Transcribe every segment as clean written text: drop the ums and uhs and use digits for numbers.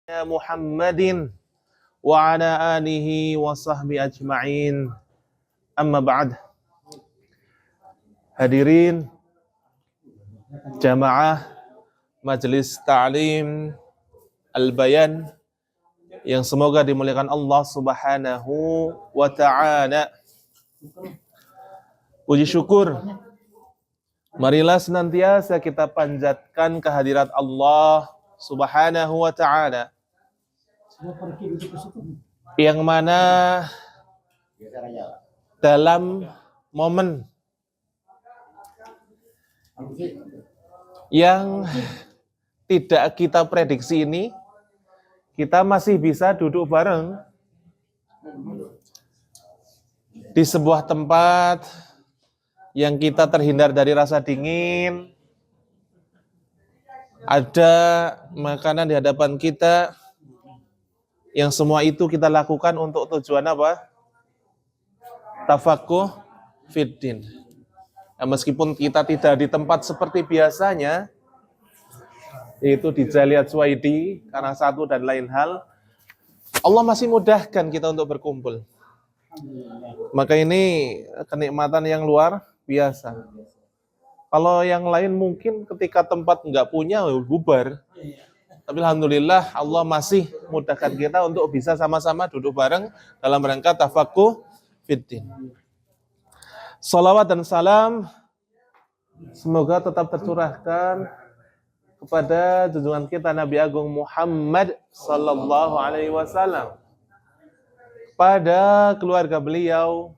Muhammadin wa ala alihi wa sahbihi ajma'in. Amma ba'd. Hadirin jamaah Majelis Ta'lim Al-Bayan yang semoga dimuliakan Allah Subhanahu wa ta'ala. Puji syukur marilah senantiasa kita panjatkan kehadirat Allah Subhanahu wa ta'ala, yang mana dalam momen yang tidak kita prediksi ini, kita masih bisa duduk bareng di sebuah tempat yang kita terhindar dari rasa dingin. Ada makanan di hadapan kita, yang semua itu kita lakukan untuk tujuan apa? Tafaqquh fiddin. Ya, meskipun kita tidak di tempat seperti biasanya, yaitu di Jaliat Suwaidi, karena satu dan lain hal, Allah masih mudahkan kita untuk berkumpul. Maka ini kenikmatan yang luar biasa. Kalau yang lain mungkin ketika tempat nggak punya, bubar. Tapi alhamdulillah Allah masih mudahkan kita untuk bisa sama-sama duduk bareng dalam rangka tafaqquh fiddin. Salawat dan salam semoga tetap tercurahkan kepada junjungan kita Nabi Agung Muhammad sallallahu alaihi wasallam, pada keluarga beliau,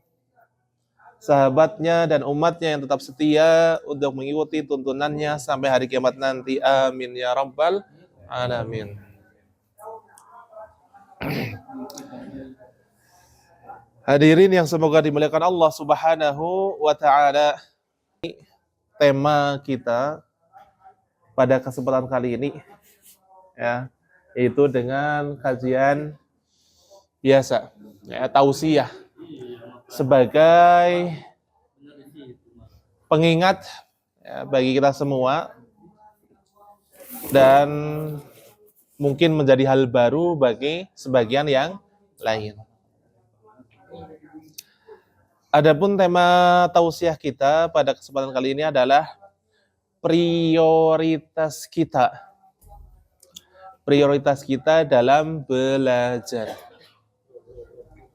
sahabatnya dan umatnya yang tetap setia untuk mengikuti tuntunannya sampai hari kiamat nanti. Amin ya rabbal alamin. Hadirin yang semoga dimuliakan Allah Subhanahu wa ta'ala. Tema kita pada kesempatan kali ini ya, yaitu dengan kajian biasa ya, tausiah, sebagai pengingat ya, bagi kita semua, dan mungkin menjadi hal baru bagi sebagian yang lain. Adapun tema tausiah kita pada kesempatan kali ini adalah prioritas kita. Prioritas kita dalam belajar.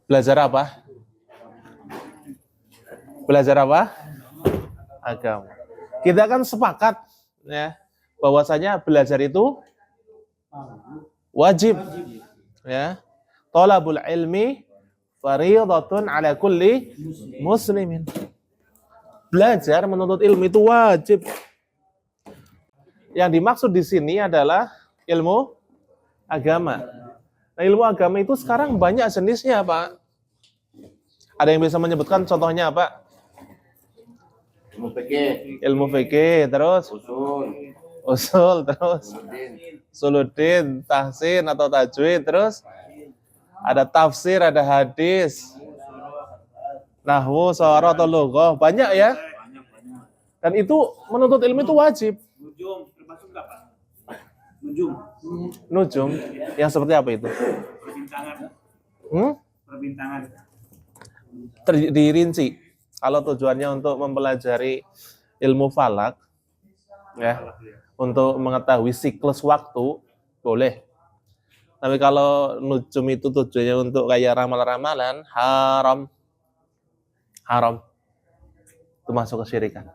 Belajar apa? Belajar apa? Agama. Kita kan sepakat ya, bahwasanya belajar itu wajib ya. Thalabul ilmi fariidatun ala kulli muslimin. Belajar menuntut ilmu itu wajib. Yang dimaksud di sini adalah ilmu agama. Nah, ilmu agama itu sekarang banyak jenisnya, Pak. Ada yang bisa menyebutkan contohnya, Pak? Ilmu fikih, terus usul, terus usuluddin, tahsin atau tajwid, terus ada tafsir, ada hadis, nahwu, sharah atau lughah, banyak ya. Dan itu menuntut ilmu itu wajib. Nujum, yang seperti apa itu? Perbintangan. Dirinci. Kalau tujuannya untuk mempelajari ilmu falak, ya, untuk mengetahui siklus waktu, boleh. Tapi kalau nujum itu tujuannya untuk kayak ramal-ramalan, haram. Itu masuk kesyirikan.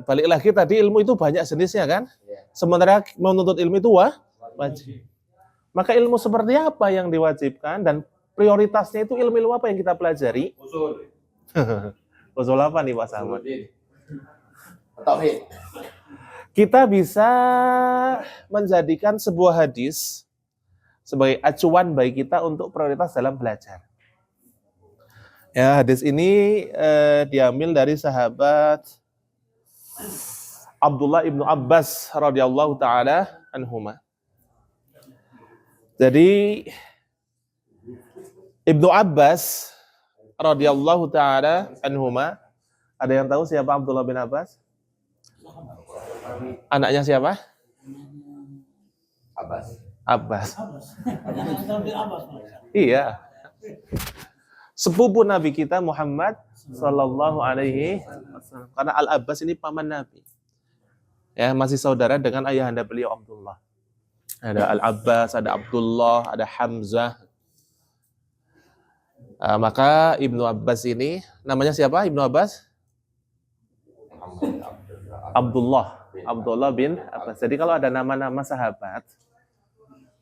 Balik lagi tadi, ilmu itu banyak jenisnya kan? Sementara menuntut ilmu itu wajib. Maka ilmu seperti apa yang diwajibkan dan prioritasnya itu ilmu apa yang kita pelajari? Usul. Usul apa nih Pak Samad? Tauhid. Kita bisa menjadikan sebuah hadis sebagai acuan bagi kita untuk prioritas dalam belajar. Ya, hadis ini diambil dari sahabat Abdullah ibnu Abbas radhiyallahu taala anhuma. Jadi Ibnu Abbas radhiyallahu taala anhuma, ada yang tahu siapa Abdullah bin Abbas? Anaknya siapa? Abbas. Abbas. Iya. Sepupu Nabi kita Muhammad Sallallahu Alaihi Wasallam. Karena Al-Abbas ini paman Nabi. Ya, masih saudara dengan ayahanda beliau Abdullah. Ada Al-Abbas, ada Abdullah, ada Hamzah. Maka Ibnu Abbas ini, namanya siapa Ibnu Abbas? Abdullah. Abdullah bin Abbas. Jadi kalau ada nama-nama sahabat,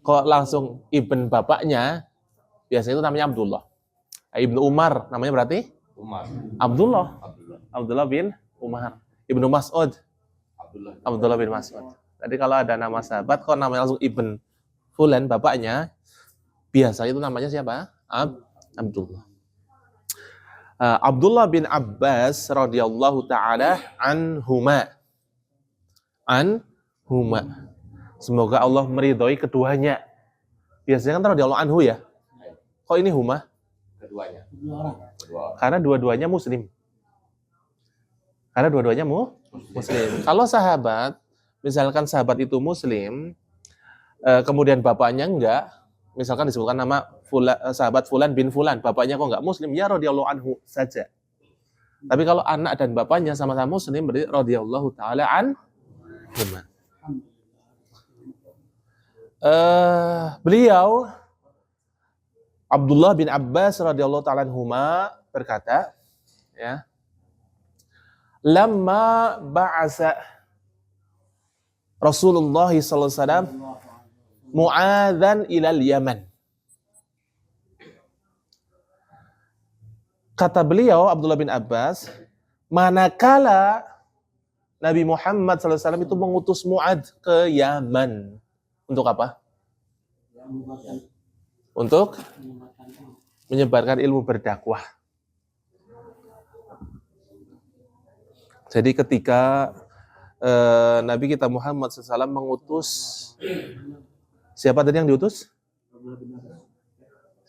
kok langsung ibn bapaknya, biasanya itu namanya Abdullah. Ibnu Umar, namanya berarti? Umar. Abdullah. Abdullah bin Umar. Ibnu Mas'ud. Abdullah bin Mas'ud. Jadi kalau ada nama sahabat, kok namanya langsung ibn Fulan, bapaknya, biasanya itu namanya siapa? Abdullah. Abdullah bin Abbas radhiyallahu taala anhuma. Semoga Allah meridhoi keduanya. Biasanya kan radhiyallahu anhu ya. Kok ini huma? Keduanya. Karena dua-duanya muslim. Karena dua-duanya muslim. Kalau sahabat, misalkan sahabat itu muslim, kemudian bapaknya enggak, misalkan disebutkan nama sahabat Fulan bin Fulan, bapaknya kok enggak muslim, ya radhiyallahu anhu saja. Tapi kalau anak dan bapaknya sama-sama muslim, berarti radhiyallahu taala anhuma. Beliau Abdullah bin Abbas radhiyallahu taala anhuma berkata, ya, lamma ba'asa Rasulullah sallallahu alaihi wasallam Mu'adzan ilal Yaman. Kata beliau Abdullah bin Abbas, manakala Nabi Muhammad sallallahu alaihi wasallam itu mengutus Mu'adz ke Yaman. Untuk apa? Untuk menyebarkan ilmu berdakwah. Jadi ketika Nabi kita Muhammad SAW mengutus, siapa tadi yang diutus?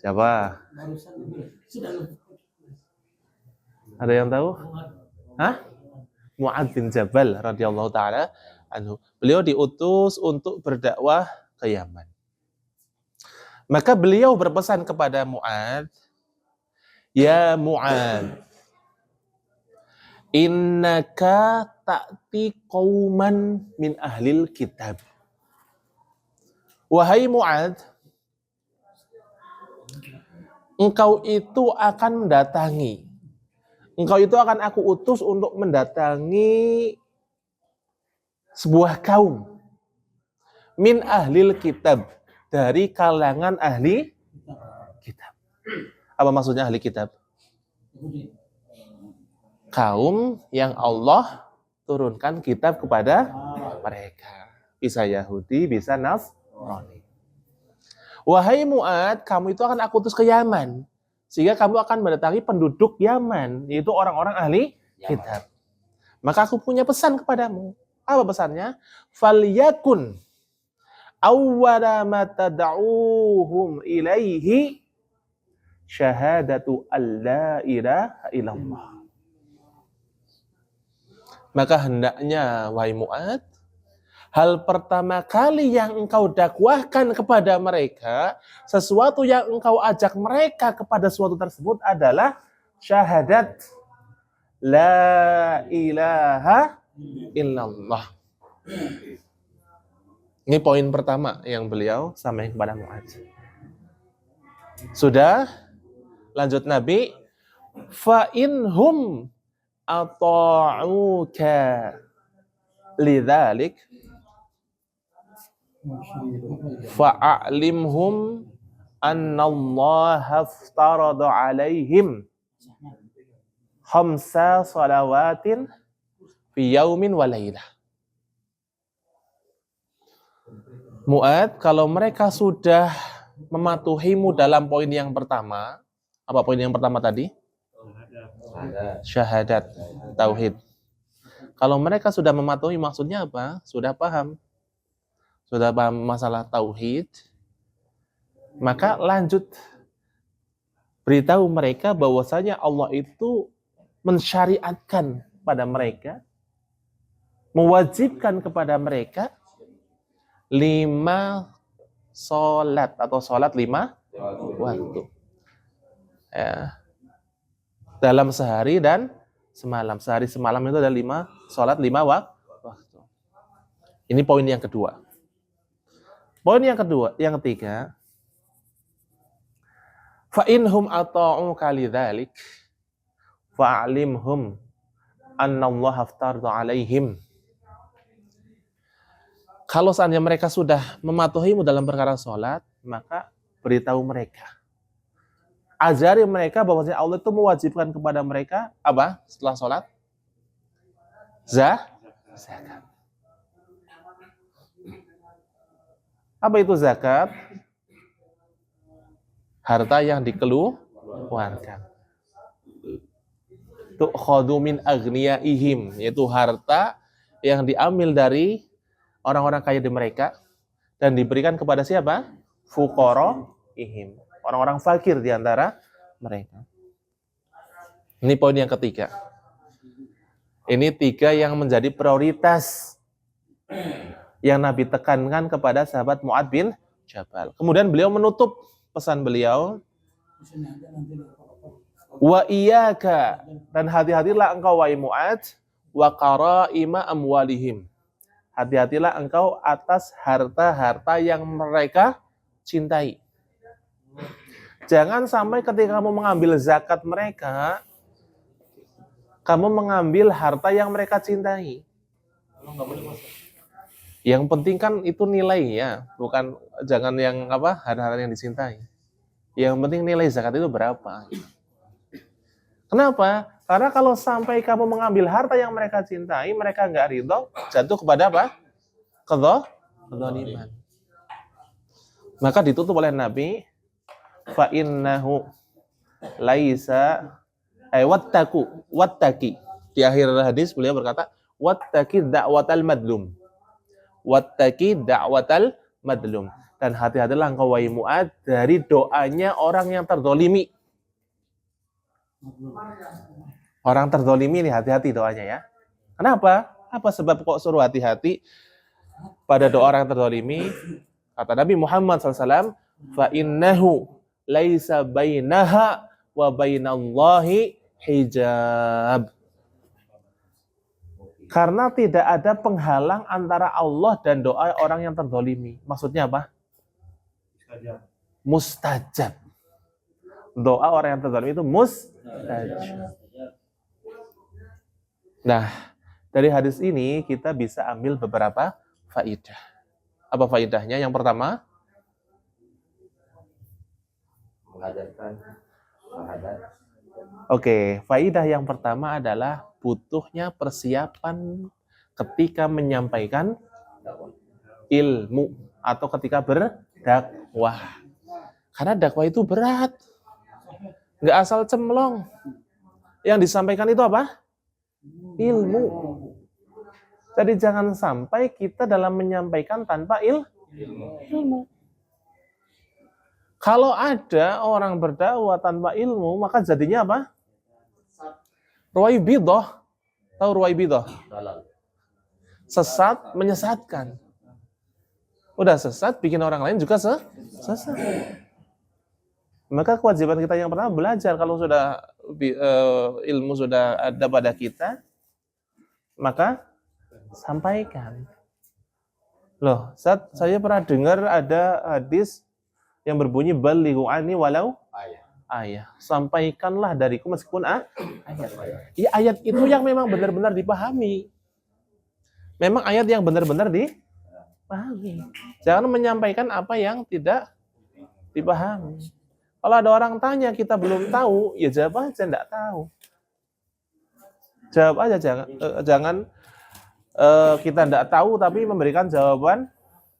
Siapa? Ada yang tahu? Hah? Mu'adz bin Jabal radhiyallahu taala anhu. Beliau diutus untuk berdakwah ke Yaman. Maka beliau berpesan kepada Mu'adz, ya Mu'adz, innaka ta'ti qauman min ahlil kitab. Wahai Mu'adz, engkau itu akan mendatangi, engkau itu akan aku utus untuk mendatangi sebuah kaum min ahlil kitab, dari kalangan ahli kitab. Apa maksudnya ahli kitab? Kaum yang Allah turunkan kitab kepada mereka. Bisa Yahudi, bisa Nasrani. Wahai Mu'adz, kamu itu akan aku utus ke Yaman. Sehingga kamu akan mendatangi penduduk Yaman, yaitu orang-orang ahli kitab. Maka aku punya pesan kepadamu. Apa pesannya? Falyakun awwala ma tad'uuhum ilaihi syahadatu alla ilaha illallah. Maka hendaknya, wahai Mu'adz, hal pertama kali yang engkau dakwahkan kepada mereka, sesuatu yang engkau ajak mereka kepada sesuatu tersebut adalah syahadat la ilaha illallah. Ini poin pertama yang beliau sampaikan kepada Mu'adz. Sudah, lanjut Nabi, fa inhum ata'uka lidzalik fa'alimhum annallaha aftarada alaihim khamsa salawatin fi yaumin wa lailah. Mu'adz, kalau mereka sudah mematuhimu dalam poin yang pertama, apa poin yang pertama tadi? Syahadat, tauhid. Kalau mereka sudah mematuhi, maksudnya apa? Sudah paham masalah tauhid, maka lanjut beritahu mereka bahwasanya Allah itu mensyariatkan pada mereka mewajibkan kepada mereka 5 sholat atau sholat 5 waktu. Ya. Dalam sehari dan semalam. Sehari semalam itu ada 5 sholat 5 waktu. Ini poin yang kedua. Poin yang ketiga, fa inhum ata'u kalidzalik fa'alimhum annallaha aftarda 'alaihim. Kalau seandainya mereka sudah mematuhimu dalam perkara sholat, maka beritahu mereka. Ajari mereka bahwa Allah itu mewajibkan kepada mereka apa setelah sholat? Zakat. Apa itu zakat? Harta yang dikeluarkan. Tu'khadhu min aghniyaihim, yaitu harta yang diambil dari orang-orang kaya di mereka dan diberikan kepada siapa? Fuqaraihim, orang-orang fakir di antara mereka. Ini poin yang ketiga. Ini 3 yang menjadi prioritas yang Nabi tekankan kepada sahabat Mu'adz bin Jabal. Kemudian beliau menutup pesan beliau, wa iyyaka, dan hati-hatilah engkau wahai Mu'adz, wa qaraima amwalihim. Hati-hatilah engkau atas harta-harta yang mereka cintai. Jangan sampai ketika kamu mengambil zakat mereka, kamu mengambil harta yang mereka cintai. Yang penting kan itu nilai ya, bukan jangan yang harta-harta yang dicintai. Yang penting nilai zakat itu berapa. Kenapa? Karena kalau sampai kamu mengambil harta yang mereka cintai, mereka nggak ridho, jatuh kepada apa? Kedzaliman. Maka ditutup oleh Nabi, fa innahu laisa wattaqi. Di akhir hadis beliau berkata, wattaqi da'watal madlum. Wattaqi da'watal madlum. Dan hati-hatilah engkau wahai Mu'adz dari doanya orang yang terzalimi. Orang terzalimi ini hati-hati doanya ya. Kenapa? Apa sebab kok suruh hati-hati pada doa orang yang terzalimi? Kata Nabi Muhammad SAW, fa innahu laisa bainaha wa bainallahi hijab. Karena tidak ada penghalang antara Allah dan doa orang yang terzalimi. Maksudnya apa? Mustajab. Doa orang yang terzalimi itu mustajab. Nah, dari hadis ini kita bisa ambil beberapa faidah. Apa faidahnya? Yang pertama, menghadirkan syahadat. Oke, faidah yang pertama adalah butuhnya persiapan ketika menyampaikan ilmu atau ketika berdakwah. Karena dakwah itu berat. Nggak asal cemplong. Yang disampaikan itu apa? Ilmu. Jadi jangan sampai kita dalam menyampaikan tanpa ilmu. Kalau ada orang berdakwah tanpa ilmu, maka jadinya apa? Ruwaibidah. Tahu ruwaibidah? Sesat, menyesatkan. Udah sesat, bikin orang lain juga sesat. Maka kewajiban kita yang pertama belajar. Kalau sudah ilmu sudah ada pada kita, maka sampaikan. Loh, saya pernah dengar ada hadis yang berbunyi balighu anni walau ayat. Sampaikanlah dariku meskipun ayat. Ya, ayat itu yang memang benar-benar dipahami. Memang ayat yang benar-benar dipahami. Jangan menyampaikan apa yang tidak dipahami. Kalau ada orang tanya kita belum tahu, ya jawab aja enggak tahu. Jawab aja, jangan kita enggak tahu tapi memberikan jawaban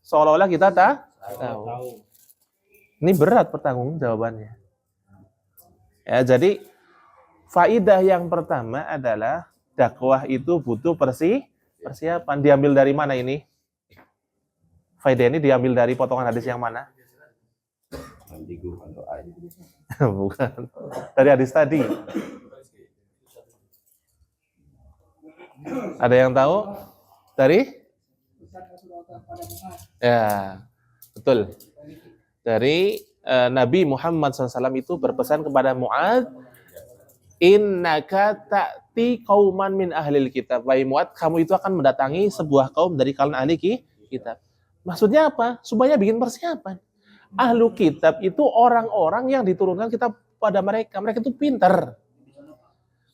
seolah-olah kita tahu. Ini berat pertanggung jawabannya. Ya, jadi faidah yang pertama adalah dakwah itu butuh persiapan. Diambil dari mana ini? Faidah ini diambil dari potongan hadis yang mana? Bukan. Dari hadis tadi. Ada yang tahu? Dari? Ya, betul. Dari Nabi Muhammad SAW itu berpesan kepada Mu'adz, innaka ta'ti qauman min ahlil kitab. Wahai Mu'adz, kamu itu akan mendatangi sebuah kaum dari kalangan ahli kitab. Maksudnya apa? Supaya bikin persiapan. Ahlu kitab itu orang-orang yang diturunkan kitab pada mereka. Mereka itu pintar.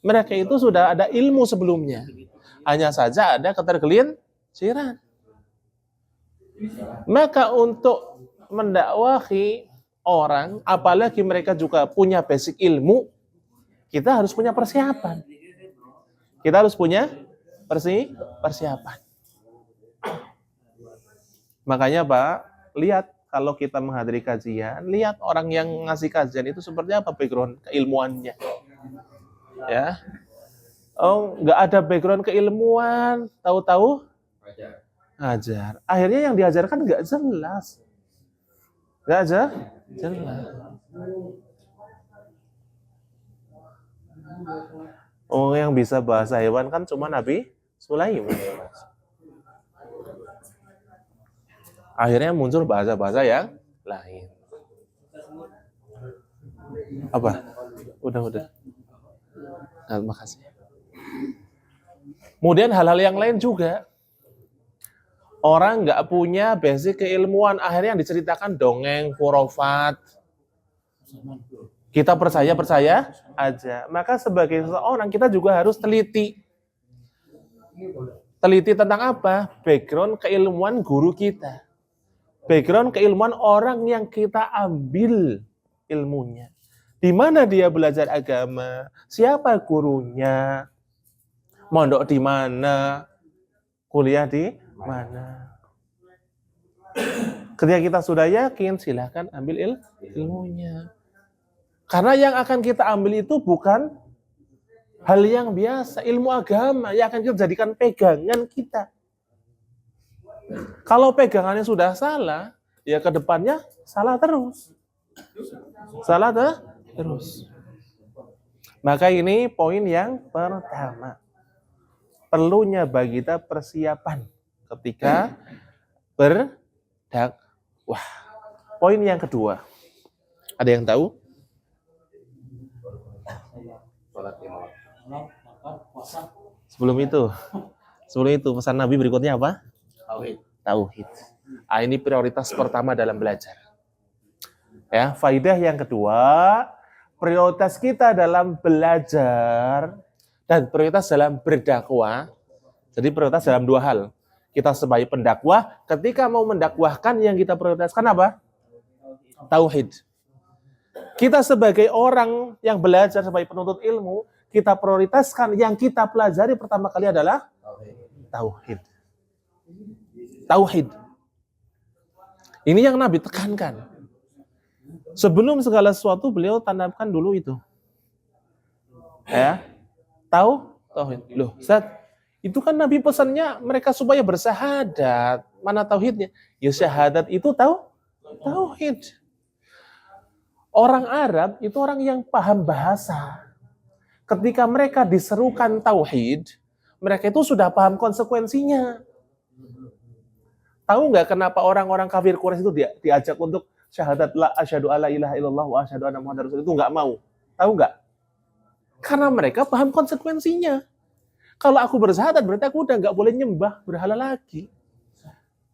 Mereka itu sudah ada ilmu sebelumnya. Hanya saja ada ketergelinciran. Maka untuk mendakwahi orang, apalagi mereka juga punya basic ilmu, kita harus punya persiapan. Kita harus punya persiapan. Makanya Pak, lihat kalau kita menghadiri kajian, lihat orang yang ngasih kajian itu seperti apa background keilmuannya. Ya. Oh, nggak ada background keilmuan, tahu-tahu ngajar. Akhirnya yang diajarkan nggak jelas. Nggak aja jelas. Oh, yang bisa bahasa hewan kan cuma Nabi Sulaiman. Akhirnya muncul bahasa-bahasa yang lain. Apa? Udah. Nah, makasih. Kemudian hal-hal yang lain juga. Orang nggak punya basic keilmuan, akhirnya yang diceritakan dongeng, khurafat. Kita percaya aja. Maka sebagai seseorang kita juga harus teliti. Teliti tentang apa? Background keilmuan guru kita. Background keilmuan orang yang kita ambil ilmunya. Di mana dia belajar agama? Siapa gurunya? Mondok di mana? Kuliah di mana? Ketika kita sudah yakin, silahkan ambil ilmunya. Karena yang akan kita ambil itu bukan hal yang biasa, ilmu agama yang akan kita jadikan pegangan kita. Kalau pegangannya sudah salah, ya ke depannya salah terus. Salah terus. Maka ini poin yang pertama. Perlunya bagi kita persiapan ketika berdakwah. Poin yang kedua. Ada yang tahu? Sebelum itu pesan Nabi berikutnya apa? Tauhid. Ini prioritas pertama dalam belajar. Ya, faidah yang kedua, prioritas kita dalam belajar dan prioritas dalam berdakwah. Jadi prioritas dalam dua hal. Kita sebagai pendakwah, ketika mau mendakwahkan yang kita prioritaskan apa? Tauhid. Kita sebagai orang yang belajar sebagai penuntut ilmu, kita prioritaskan yang kita pelajari pertama kali adalah tauhid. Tauhid. Ini yang Nabi tekankan. Sebelum segala sesuatu beliau tanamkan dulu itu. Ya. Tauhid. Loh, Ustaz, itu kan Nabi pesannya mereka supaya bersahadat. Mana tauhidnya? Ya syahadat itu tauhid. Orang Arab itu orang yang paham bahasa. Ketika mereka diserukan tauhid, mereka itu sudah paham konsekuensinya. Tahu nggak kenapa orang-orang kafir Quraisy itu diajak untuk syahadat la asyhadu alla ilaha illallah wa asyhadu anna muhammadar rasul, itu nggak mau? Tahu nggak? Karena mereka paham konsekuensinya. Kalau aku bersyahadat berarti aku udah nggak boleh nyembah berhala lagi.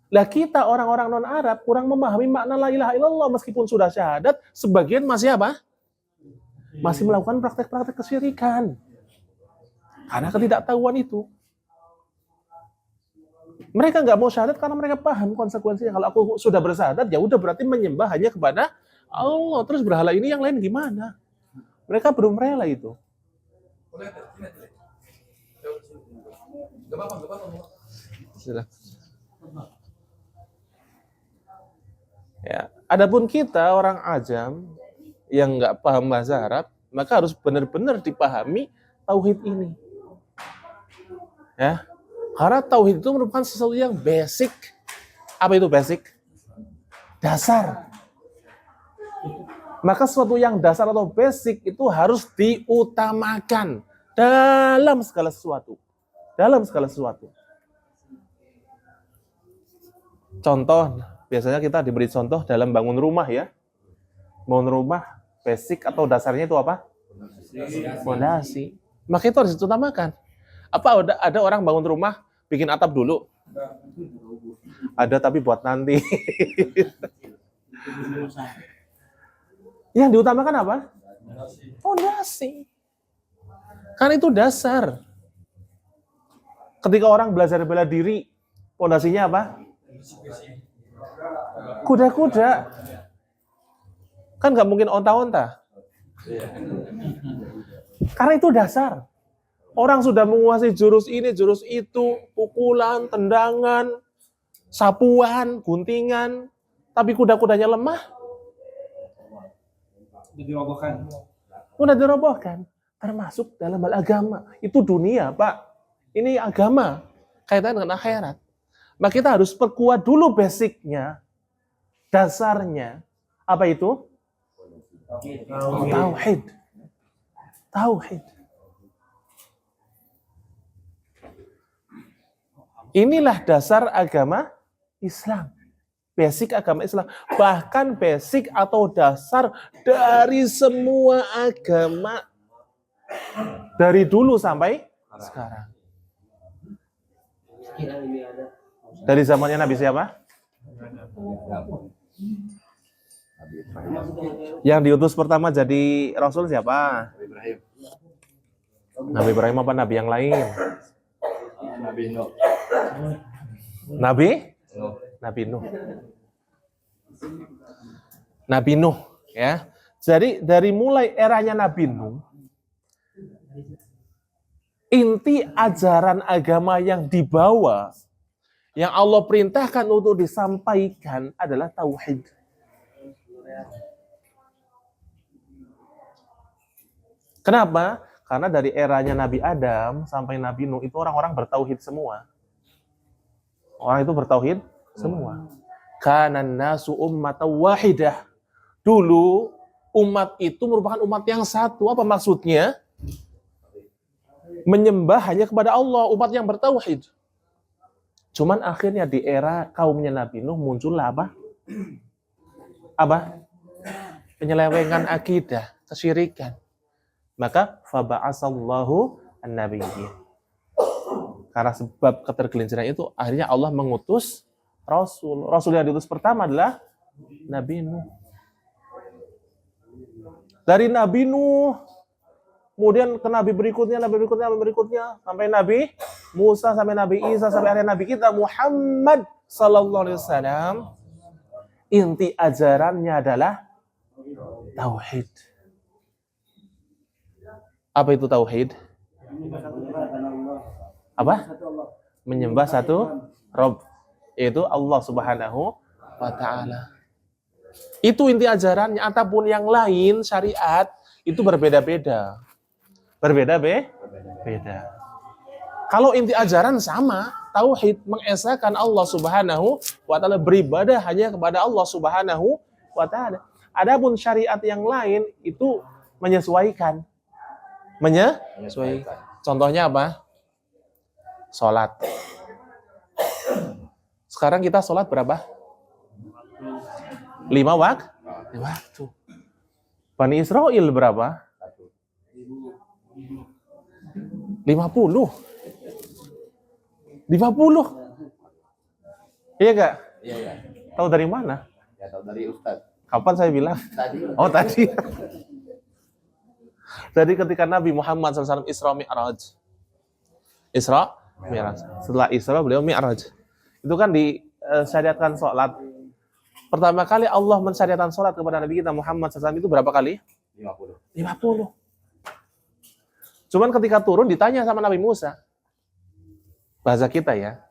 Lah kita orang-orang non-Arab kurang memahami makna la ilaha illallah, meskipun sudah syahadat, sebagian masih apa? Masih melakukan praktek-praktek kesyirikan. Karena ketidaktahuan itu. Mereka nggak mau syahadat karena mereka paham konsekuensinya. Kalau aku sudah bersyahadat, ya udah berarti menyembah hanya kepada Allah. Terus berhala ini yang lain gimana? Mereka belum rela itu. Ya, adapun kita orang ajam yang nggak paham bahasa Arab, maka harus benar-benar dipahami tauhid ini. Ya, karena tauhid itu merupakan sesuatu yang basic. Apa itu basic? Dasar. Maka sesuatu yang dasar atau basic itu harus diutamakan dalam segala sesuatu. Dalam segala sesuatu. Contoh, biasanya kita diberi contoh dalam bangun rumah ya. Bangun rumah, basic atau dasarnya itu apa? Fondasi. Maka itu harus diutamakan. Apa ada orang bangun rumah, bikin atap dulu? Ada, tapi buat nanti. Yang diutamakan apa? Fondasi. Kan itu dasar. Ketika orang belajar bela diri, fondasinya apa? Kuda-kuda. Kan nggak mungkin onta-onta. Karena itu dasar. Orang sudah menguasai jurus ini, jurus itu, pukulan, tendangan, sapuan, guntingan, tapi kuda-kudanya lemah. Udah dirobohkan. Termasuk dalam hal agama. Itu dunia, Pak. Ini agama. Kaitan dengan akhirat. Maka kita harus perkuat dulu basicnya. Dasarnya. Apa itu? Tauhid. Tauhid. Inilah dasar agama Islam. Basic agama Islam. Bahkan basic atau dasar dari semua agama. Dari dulu sampai sekarang. Dari zamannya Nabi siapa? Yang diutus pertama jadi Rasul siapa? Nabi Ibrahim apa Nabi yang lain? Nabi Nuh. Nabi Nuh, ya. Jadi dari mulai eranya Nabi Nuh, inti ajaran agama yang dibawa, yang Allah perintahkan untuk disampaikan adalah tauhid. Kenapa? Karena dari eranya Nabi Adam sampai Nabi Nuh itu orang-orang bertauhid semua. Orang itu bertauhid semua. Kanan nasu ummatan wahidah. Dulu umat itu merupakan umat yang satu. Apa maksudnya? Menyembah hanya kepada Allah, umat yang bertauhid. Cuman akhirnya di era kaumnya Nabi Nuh muncullah apa? Apa? Penyelewengan akidah, kesyirikan. Maka faba'asallahu an-nabiyyin. Karena sebab ketergelinciran itu akhirnya Allah mengutus Rasul. Rasul yang diutus pertama adalah Nabi Nuh. Dari Nabi Nuh kemudian ke Nabi berikutnya, sampai Nabi Musa, sampai Nabi Isa, sampai akhirnya Nabi kita Muhammad sallallahu alaihi wasallam. Inti ajarannya adalah tauhid. Apa itu tauhid? Apa? Menyembah satu Rabb, yaitu Allah Subhanahu wa taala. Itu inti ajarannya. Ataupun yang lain syariat itu berbeda-beda. Beda. Kalau inti ajaran sama, tauhid, mengesahkan Allah Subhanahu wa taala, beribadah hanya kepada Allah Subhanahu wa taala. Adapun syariat yang lain itu menyesuaikan. Contohnya apa? Salat. Sekarang kita salat berapa? 5 waktu. Bani Israel berapa? 50. Iya gak? Iya. Tahu dari mana? Ya tahu dari Ustaz. Kapan saya bilang? Tadi. Oh tadi. Jadi ketika Nabi Muhammad SAW Isra Mi'raj. Setelah Isra beliau Mi'raj. Itu kan disyariatkan sholat. Pertama kali Allah mensyariatkan sholat kepada Nabi kita Muhammad SAW itu berapa kali? 50. Cuman ketika turun ditanya sama Nabi Musa. Bahasa kita ya.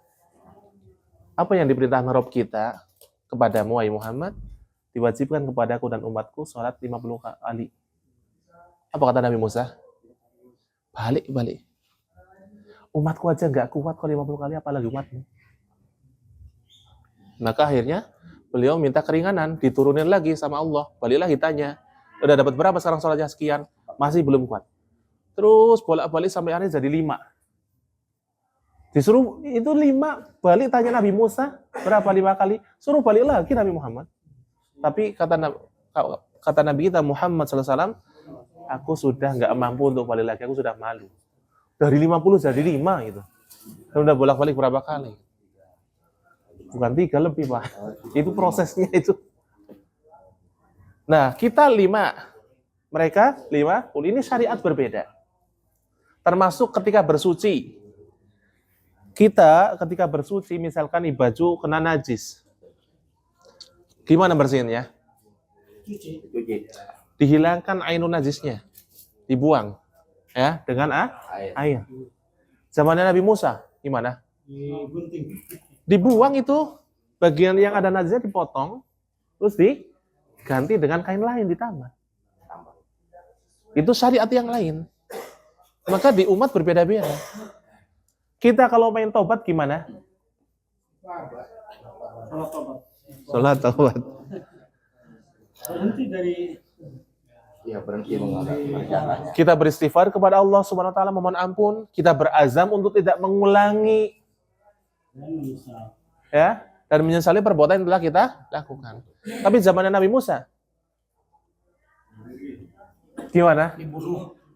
Apa yang diperintahkan Rabb kita kepadamu wahai Muhammad? Diwajibkan kepadaku dan umatku sholat 50 kali. Apa kata Nabi Musa? Balik. Umatku aja nggak kuat kalau 50 kali, apalagi umatmu. Maka akhirnya beliau minta keringanan, diturunin lagi sama Allah. Balik lagi tanya, udah dapat berapa sekarang sholatnya sekian? Masih belum kuat. Terus bolak-balik sampai akhirnya jadi 5. Disuruh itu 5, balik tanya Nabi Musa, berapa 5 kali? Suruh balik lagi Nabi Muhammad. Tapi kata Nabi kita Muhammad SAW, aku sudah nggak mampu untuk balik lagi, aku sudah malu. Dari 50 jadi 5 gitu. Dan udah bolak-balik berapa kali? Bukan 3 lebih, Pak. Itu prosesnya itu. Nah, kita 5, mereka 5, ini syariat berbeda. Termasuk ketika bersuci. Kita ketika bersuci, misalkan di baju kena najis. Gimana bersihinnya? Cuci. Dihilangkan ainun najisnya. Dibuang. Ya, dengan air. Zamannya Nabi Musa, gimana? Dibuang itu, bagian yang ada najisnya dipotong, terus diganti dengan kain lain ditambah. Itu syariat yang lain. Maka di umat berbeda-beda. Kita kalau main tobat gimana? Sholat tobat. Berhenti dari Berhenti mengalami. Kita beristighfar kepada Allah Subhanahu wa taala, memohon ampun, kita berazam untuk tidak mengulangi ya, dan menyesali perbuatan yang telah kita lakukan. Tapi zamannya Nabi Musa gimana?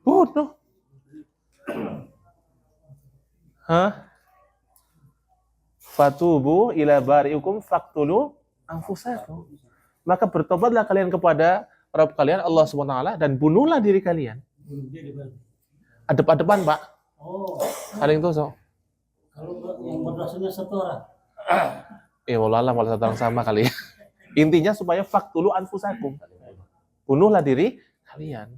Bunuh. Fatubu ila bari'ikum faqtulu anfusakum. Maka bertobatlah kalian kepada Rabb kalian Allah Subhanahu wa taala dan bunuhlah diri kalian. Adep-adepan, Pak. Oh, Saling tusuk. kalau yang berdasarnya satu orang. Wallahualam kalau satu orang sama kali ya. Intinya supaya faqtulu anfusakum. Bunuhlah diri kalian.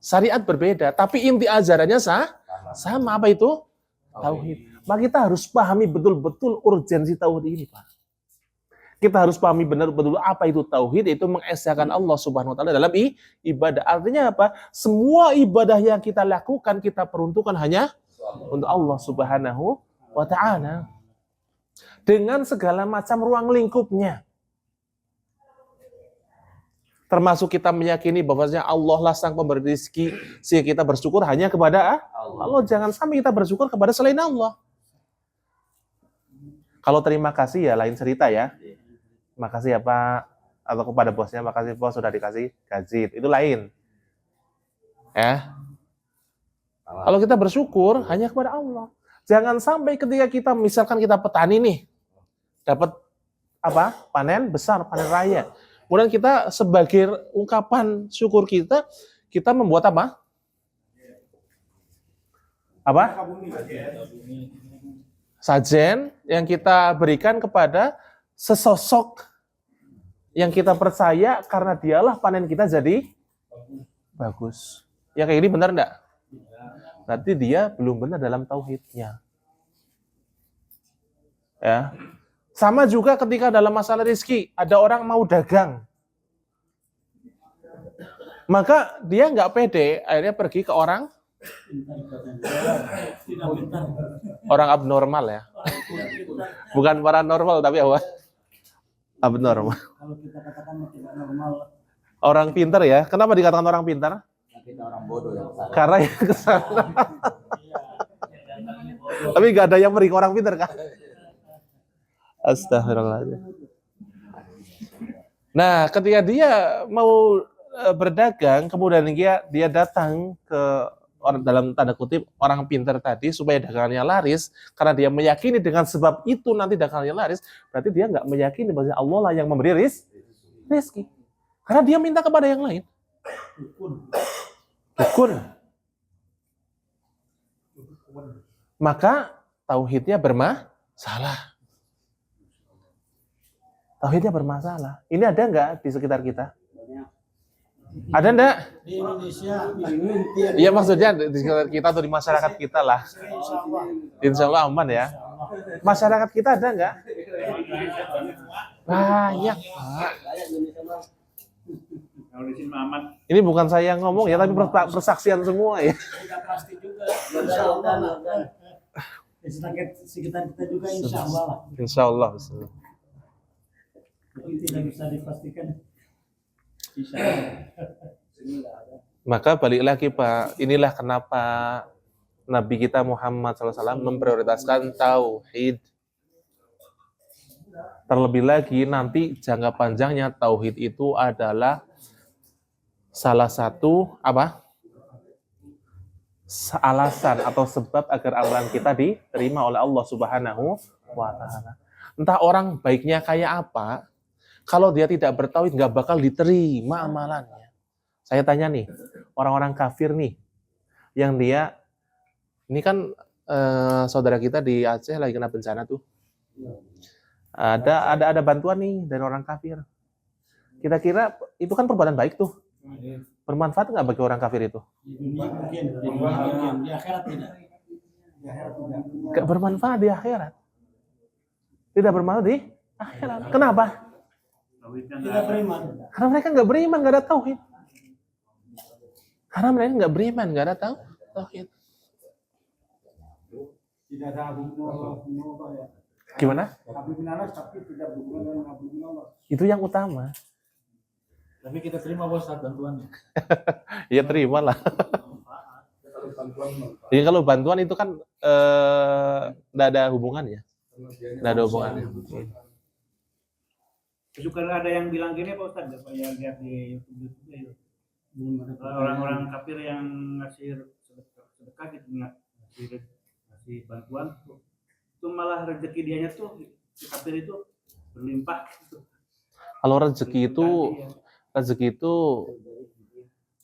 Syariat berbeda, tapi inti ajarannya sama. Apa itu? Tauhid. Maka kita harus pahami betul-betul urgensi tauhid ini, Pak. Kita harus pahami benar-benar apa itu tauhid, itu mengesahkan Allah Subhanahu wa taala dalam ibadah. Artinya apa? Semua ibadah yang kita lakukan kita peruntukkan hanya untuk Allah Subhanahu wa taala. Dengan segala macam ruang lingkupnya. Termasuk kita meyakini bahwasanya Allah lah sang pemberi rezeki, sehingga kita bersyukur hanya kepada Allah. Jangan sampai kita bersyukur kepada selain Allah. Kalau terima kasih ya lain cerita ya. Makasih ya Pak, atau kepada bosnya, makasih bos sudah dikasih gaji, itu lain. Ya. Kalau kita bersyukur hanya kepada Allah. Jangan sampai ketika kita, misalkan kita petani nih, dapat apa? Panen besar, panen raya. Kemudian kita sebagai ungkapan syukur kita membuat apa? Sajen yang kita berikan kepada sesosok yang kita percaya karena dialah panen kita jadi bagus. Ya kayak gini benar enggak? Berarti dia belum benar dalam tauhidnya. Ya. Sama juga ketika dalam masalah rezeki, ada orang mau dagang. Maka dia nggak pede, akhirnya pergi ke orang abnormal ya. Bukan paranormal tapi apa? Abnormal. Kalau kita katakan tidak normal. Orang pintar ya. Kenapa dikatakan orang pintar? Kita orang bodoh yang salah. Karena yang kesana. Tapi nggak ada yang beri ke orang pintar kan? Astagfirullahaladzim. Nah, ketika dia mau berdagang, kemudian dia datang ke orang, dalam tanda kutip orang pintar tadi supaya dagangannya laris, karena dia meyakini dengan sebab itu nanti dagangannya laris, berarti dia nggak meyakini bahwa Allah lah yang memberi rezeki. Karena dia minta kepada yang lain. Dukun. Maka tauhidnya bermasalah. Tauhidnya bermasalah. Ini ada nggak di sekitar kita? Ada enggak? Di Indonesia. Iya maksudnya di sekitar kita atau di masyarakat kita lah. Insya Allah aman ya. Masyarakat kita ada enggak? Banyak, Pak. Ini bukan saya yang ngomong ya, tapi persaksian semua ya. Tidak pasti juga. Insya Allah. Di sekitar kita juga insya Allah. Insya Allah. Tapi tidak bisa dipastikan. Insya Allah. Maka balik lagi Pak, inilah kenapa Nabi kita Muhammad SAW memprioritaskan tauhid. Terlebih lagi nanti jangka panjangnya tauhid itu adalah salah satu alasan atau sebab agar amalan kita diterima oleh Allah Subhanahu wa taala. Entah orang baiknya kayak apa, kalau dia tidak bertauhid nggak bakal diterima amalannya. Saya tanya nih, orang-orang kafir nih, yang dia ini kan saudara kita di Aceh lagi kena bencana tuh. Ada bantuan nih dari orang kafir. Kira-kira itu kan perbuatan baik tuh. Bermanfaat nggak bagi orang kafir itu? Di dunia mungkin, di dunia mungkin, di akhirat tidak. Di akhirat tidak. Nggak bermanfaat di akhirat. Tidak bermanfaat di akhirat. Kenapa? Tidak beriman. Karena mereka nggak beriman, nggak ada tauhid. Karena mereka nggak beriman, nggak ada tauhid. Tidak ada hubungan ya. Gimana? Habib Nanas tapi tidak berhubungan dengan Habib Nanas. Itu yang utama. Tapi kita terima bos bantuannya. Ya terimalah. Jadi kalau bantuan itu kan nggak ada hubungannya. Nggak ada hubungannya. Juga ada yang bilang gini Pak Ustadz, Pak yang lihat di YouTube itu. Orang-orang kafir yang ngasih sedekah gitu, ngasih bantuan, itu malah rezeki dianya tuh si kafir itu berlimpah. Gitu. Kalau rezeki itu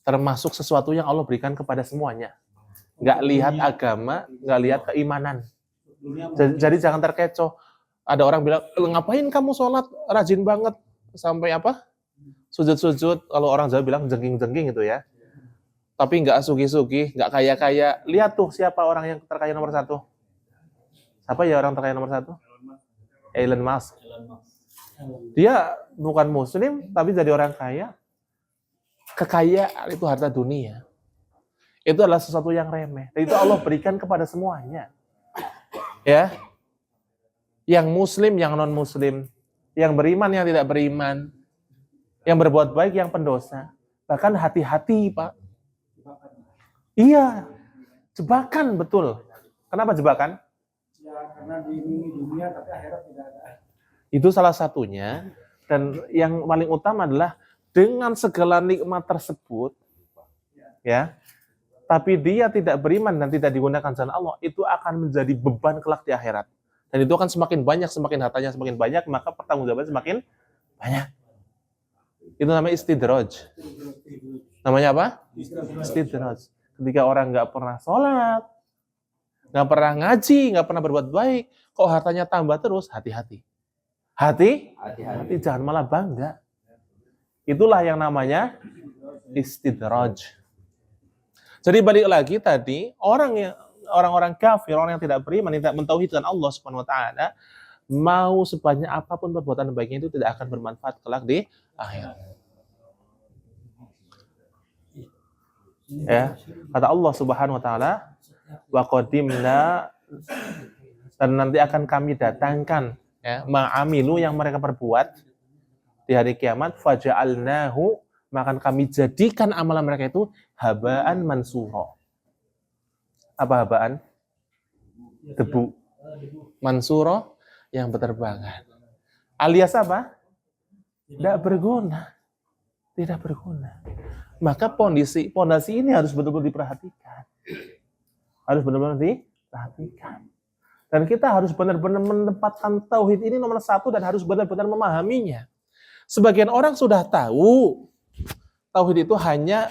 termasuk sesuatu yang Allah berikan kepada semuanya. Nggak lihat agama, nggak lihat keimanan. Jadi jangan terkecoh. Ada orang bilang, ngapain kamu sholat rajin banget sampai sujud-sujud. Kalau orang Jawa bilang jengking-jengking itu ya. Tapi nggak sugih-sugih, nggak kaya-kaya. Lihat tuh siapa orang yang terkaya nomor 1. Siapa ya orang terkaya nomor 1? Elon Musk. Dia bukan muslim, tapi jadi orang kaya. Kekayaan itu harta dunia. Itu adalah sesuatu yang remeh. Dan itu Allah berikan kepada semuanya. Ya. Yang muslim, yang non-muslim. Yang beriman, yang tidak beriman. Yang berbuat baik, yang pendosa. Bahkan hati-hati, Pak. Iya. Jebakan, betul. Kenapa jebakan? Ya karena di dunia tapi akhirat tidak ada. Itu salah satunya. Dan yang paling utama adalah dengan segala nikmat tersebut, ya, tapi dia tidak beriman dan tidak digunakan jalan Allah, itu akan menjadi beban kelak di akhirat. Dan itu akan semakin banyak, semakin hartanya semakin banyak, maka pertanggungjawabannya semakin banyak. Itu namanya istidraj. Namanya apa? Istidraj. Ketika orang nggak pernah sholat, nggak pernah ngaji, nggak pernah berbuat baik, kok hartanya tambah terus, hati-hati. Hati-hati, jangan malah bangga. Itulah yang namanya istidraj. Jadi balik lagi tadi, orang-orang kafir, orang yang tidak beriman, tidak mentauhidkan Allah Subhanahu wa taala, mau sebanyak apapun perbuatan baiknya itu tidak akan bermanfaat kelak di akhirat. Ya, kata Allah Subhanahu wa taala, wa qadimna, dan nanti akan kami datangkan ya, ma'amilu yang mereka perbuat di hari kiamat, faja'alnahu, maka kami jadikan amalan mereka itu habaan mansura. Apa habaan? Debu. Mansura yang berterbangan. Alias apa? Tidak berguna. Tidak berguna. Maka pondasi ini harus betul-betul diperhatikan. Harus benar-benar diperhatikan. Dan kita harus benar-benar menempatkan tauhid ini nomor 1 dan harus benar-benar memahaminya. Sebagian orang sudah tahu tauhid itu hanya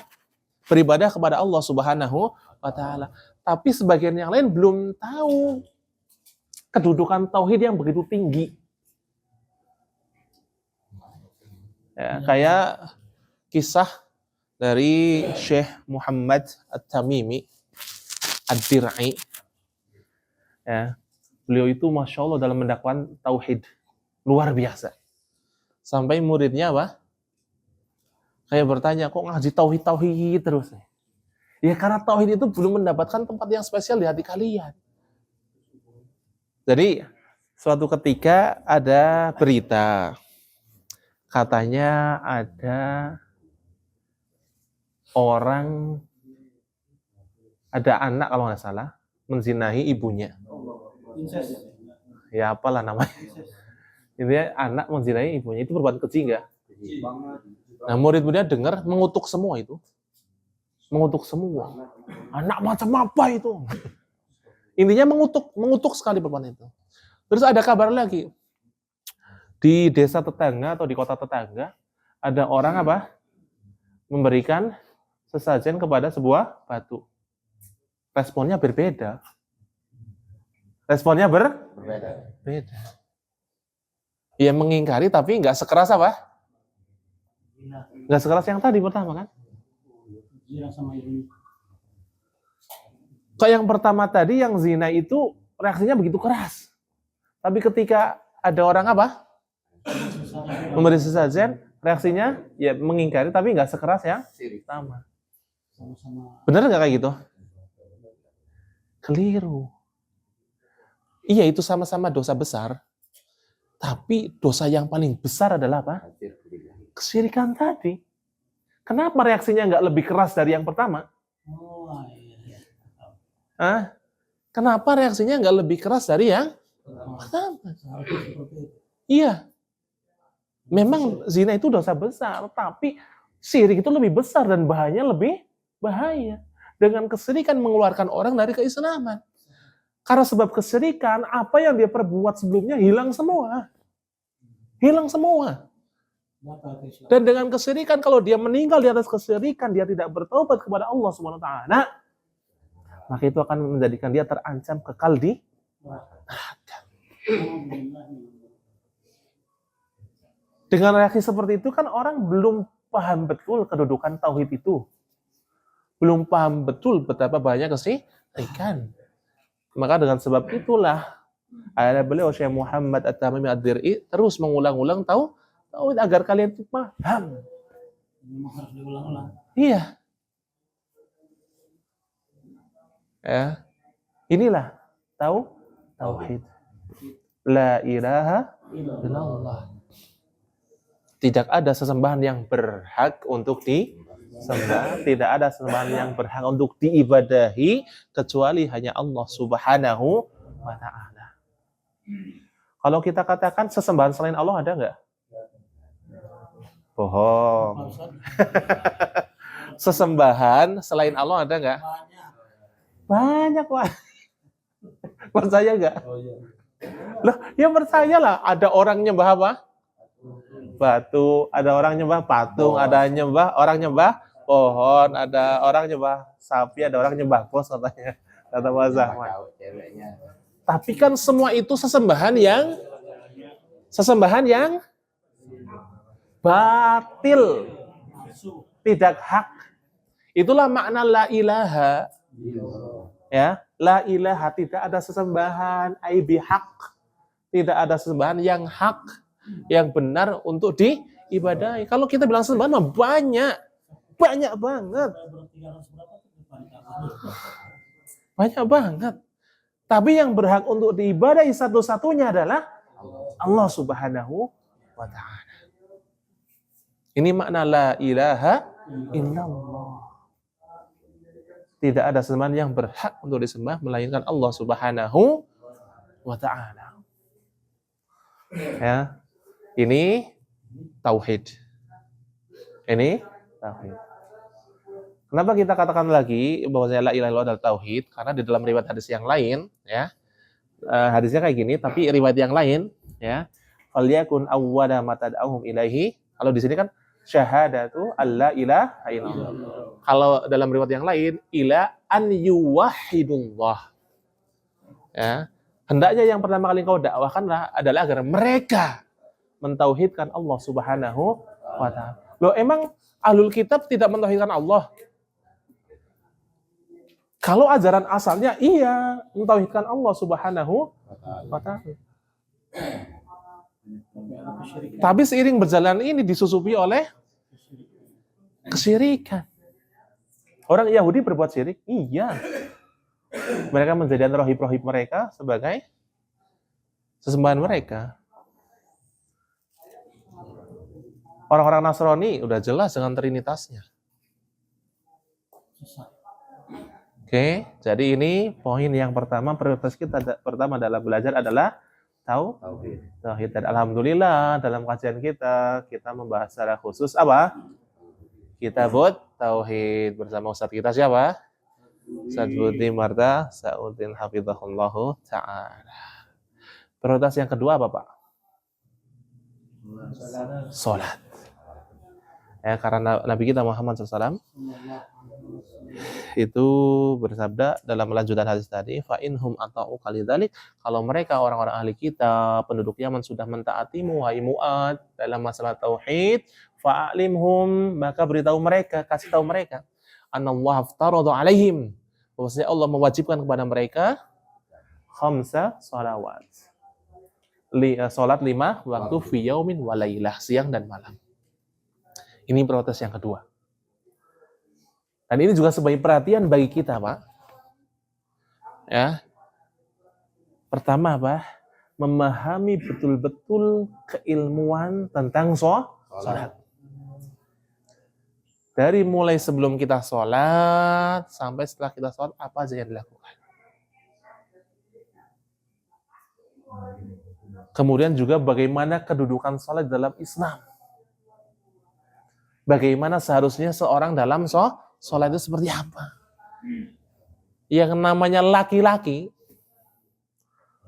beribadah kepada Allah Subhanahu wa taala. Tapi sebagian yang lain belum tahu kedudukan tauhid yang begitu tinggi. Ya, kayak kisah dari Syekh Muhammad At-Tamimi Ad-Dir'i. Ya, beliau itu Masya Allah dalam mendakwakan tauhid luar biasa. Sampai muridnya apa? Kayak bertanya, kok ngaji tauhid terus? Ya karena tauhid itu belum mendapatkan tempat yang spesial di hati kalian. Jadi suatu ketika ada berita, katanya ada orang, ada anak kalau nggak salah, menzinahi ibunya. Incest. Ya apalah namanya. Intinya anak menzinahi ibunya itu perbuatan keji nggak? Nah murid-muridnya dengar mengutuk semua itu. Mengutuk semua. Anak macam apa itu? Intinya mengutuk sekali perempuan itu. Terus ada kabar lagi. Di desa tetangga atau di kota tetangga, ada orang apa? Memberikan sesajen kepada sebuah batu. Responnya berbeda. Responnya Berbeda. beda. Ia mengingkari tapi nggak sekeras apa? Nggak sekeras yang tadi pertama kan? Zina sama ibu. Kayak yang pertama tadi yang zina itu reaksinya begitu keras. Tapi ketika ada orang apa? Memberi sesajen, reaksinya ya mengingkari tapi nggak sekeras yang Sirik. pertama. Sama-sama. Bener nggak kayak gitu? Keliru. Iya itu sama-sama dosa besar. Tapi dosa yang paling besar adalah apa? Hancur billahi. Kesyirikan tadi. Kenapa reaksinya nggak lebih keras dari yang pertama? Oh, iya. Hah? Kenapa reaksinya nggak lebih keras dari yang pertama? Seharusnya seperti itu. Iya. Memang zina itu dosa besar, tapi syirik itu lebih besar dan bahayanya lebih bahaya. Dengan kesyirikan mengeluarkan orang dari keislaman. Karena sebab kesyirikan, apa yang dia perbuat sebelumnya hilang semua. Hilang semua. Batal ke Islam. Dan dengan kesyirikan, kalau dia meninggal di atas kesyirikan, dia tidak bertaubat kepada Allah SWT, maka itu akan menjadikan dia terancam kekal di neraka. Dengan reaksi seperti itu kan orang belum paham betul kedudukan tauhid itu. Belum paham betul betapa banyak kesyirikan. Maka dengan sebab itulah ada beliau Syekh Muhammad At-Tamimi Ad-Dir'i terus mengulang-ulang tauhid agar kalian itu paham. Memang harus diulang-ulang. Iya. Ya. Inilah tauhid. La ilaha illallah. Tidak ada sesembahan yang berhak untuk disembah, tidak ada sesembahan yang berhak untuk diibadahi kecuali hanya Allah Subhanahu wa taala. Kalau kita katakan sesembahan selain Allah ada nggak? Bohong. Sesembahan selain Allah ada nggak? Banyak, Pak. Percaya nggak? Loh, ya percayalah. Ada orang nyembah apa? Batu. Ada orang nyembah patung. Ada orang nyembah pohon. Ada orang nyembah sapi. Ada orang nyembah bos katanya. Kata Mas Ahmad. Tahu ceweknya. Tapi kan semua itu sesembahan yang batil. Tidak hak. Itulah makna la ilaha. Ya, la ilaha, tidak ada sesembahan aibi hak. Tidak ada sesembahan yang hak, yang benar untuk diibadahi. Kalau kita bilang sesembahan mah banyak banget. Banyak banget. Tapi yang berhak untuk diibadahi satu-satunya adalah Allah Subhanahu wa taala. Ini makna la ilaha illallah. Tidak ada sesembahan yang berhak untuk disembah melainkan Allah Subhanahu wa taala. Ya. Ini tauhid. Ini tauhid. Kenapa kita katakan lagi bahwasanya la ilaha illallah adalah tauhid? Karena di dalam riwayat hadis yang lain, ya. Hadisnya kayak gini, tapi riwayat yang lain, ya. Falyakun awwala ma tad'uhum ilaihi. Kalau di sini kan syahadatu alla ilaha illallah. Kalau dalam riwayat yang lain, ila an yuwahhidullah. Ya. Hendaknya yang pertama kali kau dakwahkanlah adalah agar mereka mentauhidkan Allah Subhanahu wa taala. Loh, emang ahlul kitab tidak mentauhidkan Allah? Kalau ajaran asalnya iya, mentauhidkan Allah Subhanahu wa taala. Tapi seiring berjalan ini disusupi oleh kesyirikan. Orang Yahudi berbuat syirik? Iya. Mereka menjadikan rohib-rohib mereka sebagai sesembahan mereka. Orang-orang Nasrani udah jelas dengan trinitasnya. Oke, jadi ini poin yang pertama, prioritas kita pertama dalam belajar adalah Tauhid. tauhid. Dan alhamdulillah dalam kajian kita membahas secara khusus apa? Kitabut Tauhid bersama Ustadz kita siapa? Ustadz Budi Marta Sa'udin Hafizahullahu Ta'ala. Prioritas yang kedua apa Pak? Sholat. Ya, karena Nabi kita Muhammad SAW itu bersabda dalam lanjutan hadis tadi, fa inhum ata'u kalidzalik, kalau mereka orang-orang ahli kita, penduduk Yaman sudah mentaatimu wahai Mu'ad dalam masalah tauhid, fa'alimhum, maka beritahu mereka, kasih tahu mereka, anallahu aftaradu alaihim, bahwasanya Allah mewajibkan kepada mereka khamsa shalawat. Salat 5 waktu fi yaumin wa lailah, siang dan malam. Ini prioritas yang kedua. Dan ini juga sebagai perhatian bagi kita, Pak. Ya. Pertama, Pak, memahami betul-betul keilmuan tentang sholat. Dari mulai sebelum kita sholat, sampai setelah kita sholat, apa aja yang dilakukan. Kemudian juga bagaimana kedudukan sholat dalam Islam. Bagaimana seharusnya seorang dalam sholat itu seperti apa? Yang namanya laki-laki,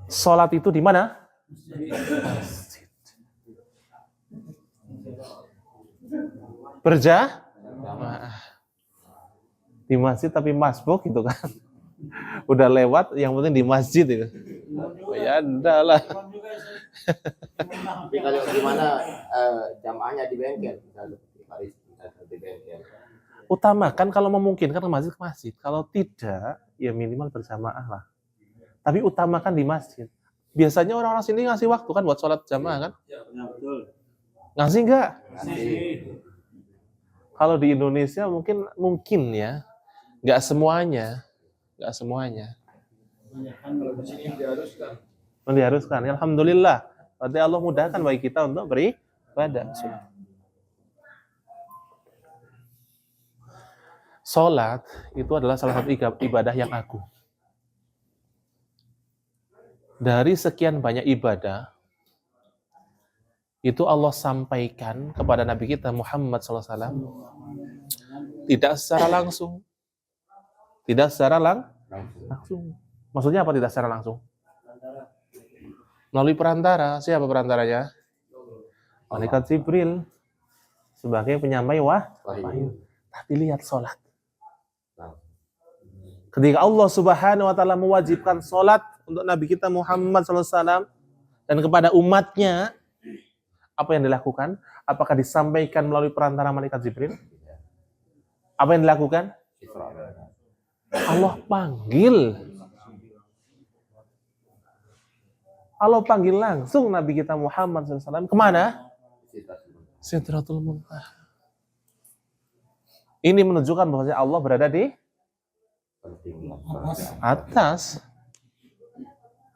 sholat itu di mana? Masjid. Di masjid tapi masbuk gitu kan. Udah lewat, yang penting di masjid itu. Oh, ya adalah. Tapi kalau gimana jamaahnya di bengkel, misalnya di bengkel. Utamakan kalau memungkinkan ke masjid. Kalau tidak, ya minimal berjamaah lah. Tapi utamakan di masjid. Biasanya orang-orang sini ngasih waktu kan buat sholat jamaah kan? Ya, betul. Ngasih nggak? Nanti Kalau di Indonesia mungkin ya, nggak semuanya. Kalau di sini Diharuskan. Alhamdulillah. Berarti Allah mudahkan bagi kita untuk beribadah. Sholat itu adalah salah satu ibadah yang agung. Dari sekian banyak ibadah, itu Allah sampaikan kepada Nabi kita Muhammad SAW tidak secara langsung. Tidak secara langsung. Maksudnya apa tidak secara langsung? Melalui perantara. Siapa perantaranya? Malaikat Jibril sebagai penyampai wahyu. Tapi lihat sholat. Ketika Allah Subhanahu wa taala mewajibkan sholat untuk Nabi kita Muhammad SAW dan kepada umatnya, apa yang dilakukan? Apakah disampaikan melalui perantara malaikat Jibril? Apa yang dilakukan? Allah panggil langsung Nabi kita Muhammad SAW kemana? Sidratul Muntaha. Ini menunjukkan bahwa Allah berada di atas.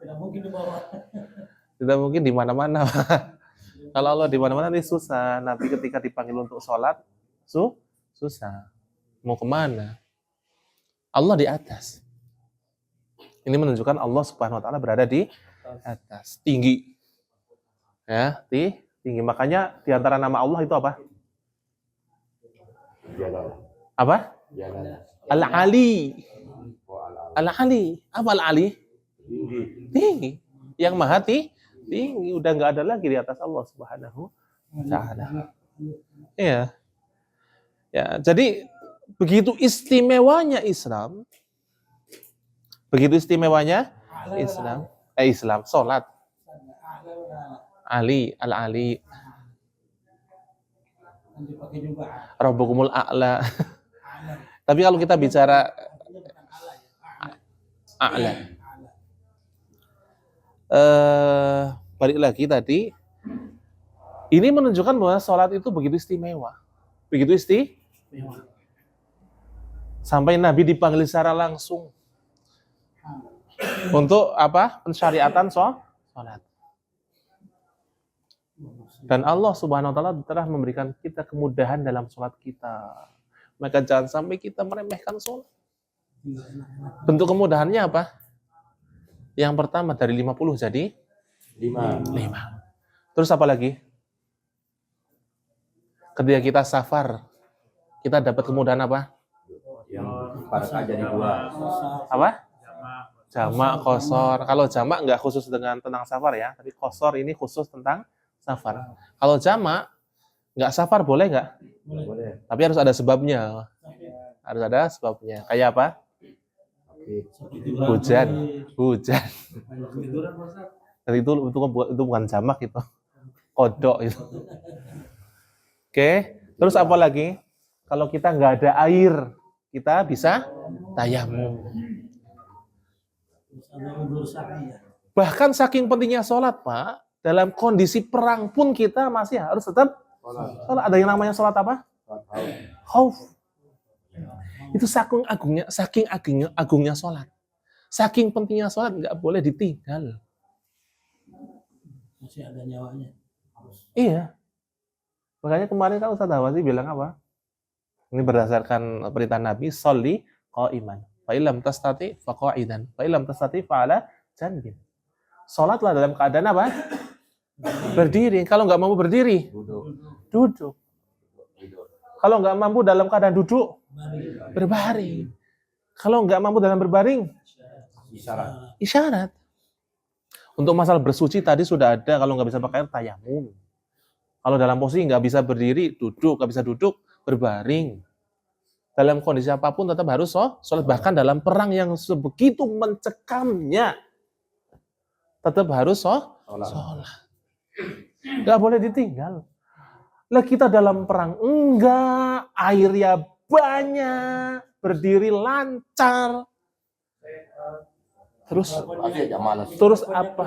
tidak mungkin di bawah. Tidak mungkin di mana-mana. Kalau Allah di mana-mana ini susah. Nabi ketika dipanggil untuk sholat, susah. Mau kemana? Allah di atas. Ini menunjukkan Allah Subhanahu wa taala berada di atas, tinggi. Ya, tinggi. Makanya di antara nama Allah itu apa? Apa? Al-Ali. Al-Ali. Apa Al-Ali? Tinggi. Yang maha tinggi. Udah nggak ada lagi di atas Allah Subhanahu wa taala. Iya. Ya, jadi begitu istimewanya Islam. Islam, sholat. Ali, Al-Ali. Dipakai juga. Rabbukumul a'la. Tapi kalau kita bicara a'la. Balik lagi tadi, ini menunjukkan bahwa sholat itu begitu istimewa. Sampai Nabi dipanggil secara langsung. Untuk apa? Pensyariatan sholat. Dan Allah Subhanahu wa taala telah memberikan kita kemudahan dalam sholat kita. Maka jangan sampai kita meremehkan sholat. Bentuk kemudahannya apa? Yang pertama dari 50 jadi 5. 5. Terus apa lagi? Ketika kita safar, kita dapat kemudahan apa? Yang parakah jadi 2. Apa? Jamak. Jamak, kosor. Kalau jamak nggak khusus dengan tentang safar ya, tapi kosor ini khusus tentang safar. Kalau jamak nggak safar boleh nggak? Boleh. Tapi harus ada sebabnya. Harus ada sebabnya. Kayak apa? Hujan. Hujan. Tiduran Pak Ustaz. Dan itu bukan jamak itu. Kodok itu. Oke. Terus apa lagi? Kalau kita nggak ada air, kita bisa tayamum. Bahkan saking pentingnya sholat, Pak, dalam kondisi perang pun kita masih harus tetap sholat. Ada yang namanya sholat apa? Khauf. Itu saking agungnya sholat. Saking pentingnya sholat, nggak boleh ditinggal. Masih ada nyawanya. Iya. Makanya kemarin kan Ustaz Hawazi bilang apa? Ini berdasarkan perintah Nabi, sholli qa'iman. Fa illam tastati fa qa'idan. Fa illam tastati fa ala janbin. Salatlah dalam keadaan apa? Berdiri. Kalau nggak mampu berdiri, duduk. Kalau nggak mampu dalam keadaan duduk, berbaring. Kalau nggak mampu dalam berbaring, isyarat. Untuk masalah bersuci tadi sudah ada, kalau nggak bisa pakai tayamum. Kalau dalam posisi nggak bisa berdiri, duduk, nggak bisa duduk, berbaring. Dalam kondisi apapun tetap harus sholat. Bahkan dalam perang yang sebegitu mencekamnya, tetap harus sholat. Nggak boleh ditinggal. Lah kita dalam perang, enggak, airnya banyak, berdiri lancar. Terus apa?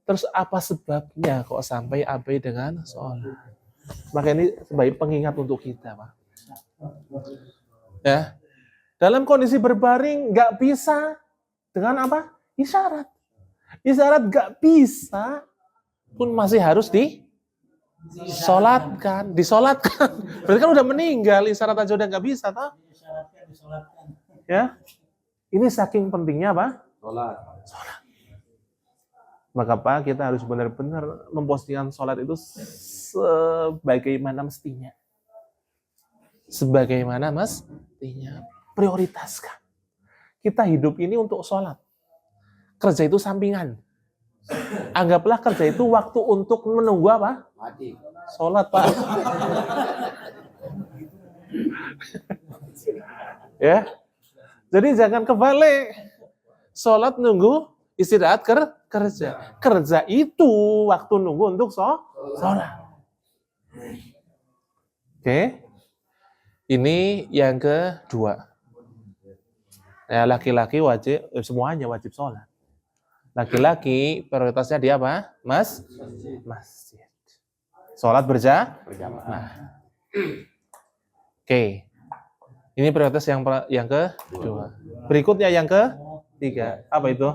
Terus apa sebabnya kok sampai abai dengan sholat? Maka ini sebagai pengingat untuk kita, Pak. Ya, dalam kondisi berbaring nggak bisa dengan apa? Isyarat. Isyarat nggak bisa pun masih harus disolatkan. Berarti kan udah meninggal, isyarat aja udah nggak bisa, toh? Ya, ini saking pentingnya apa? Sholat. Maka Pak, kita harus benar-benar mempostingkan sholat itu sebagaimana mestinya. Sebagaimana mestinya. Prioritaskan. Kita hidup ini untuk sholat. Kerja itu sampingan. Anggaplah kerja itu waktu untuk menunggu apa? Mati. Sholat, Pak. Ya. Jadi jangan kebalik. Sholat nunggu, istirahat kerja. Kerja itu waktu nunggu untuk sholat. Oke. Ini yang kedua. Ya, laki-laki wajib, semuanya wajib sholat. Laki-laki prioritasnya dia apa? Masjid. Sholat berjamaah. Oke. Ini prioritas yang kedua. Berikutnya yang ketiga. Apa itu?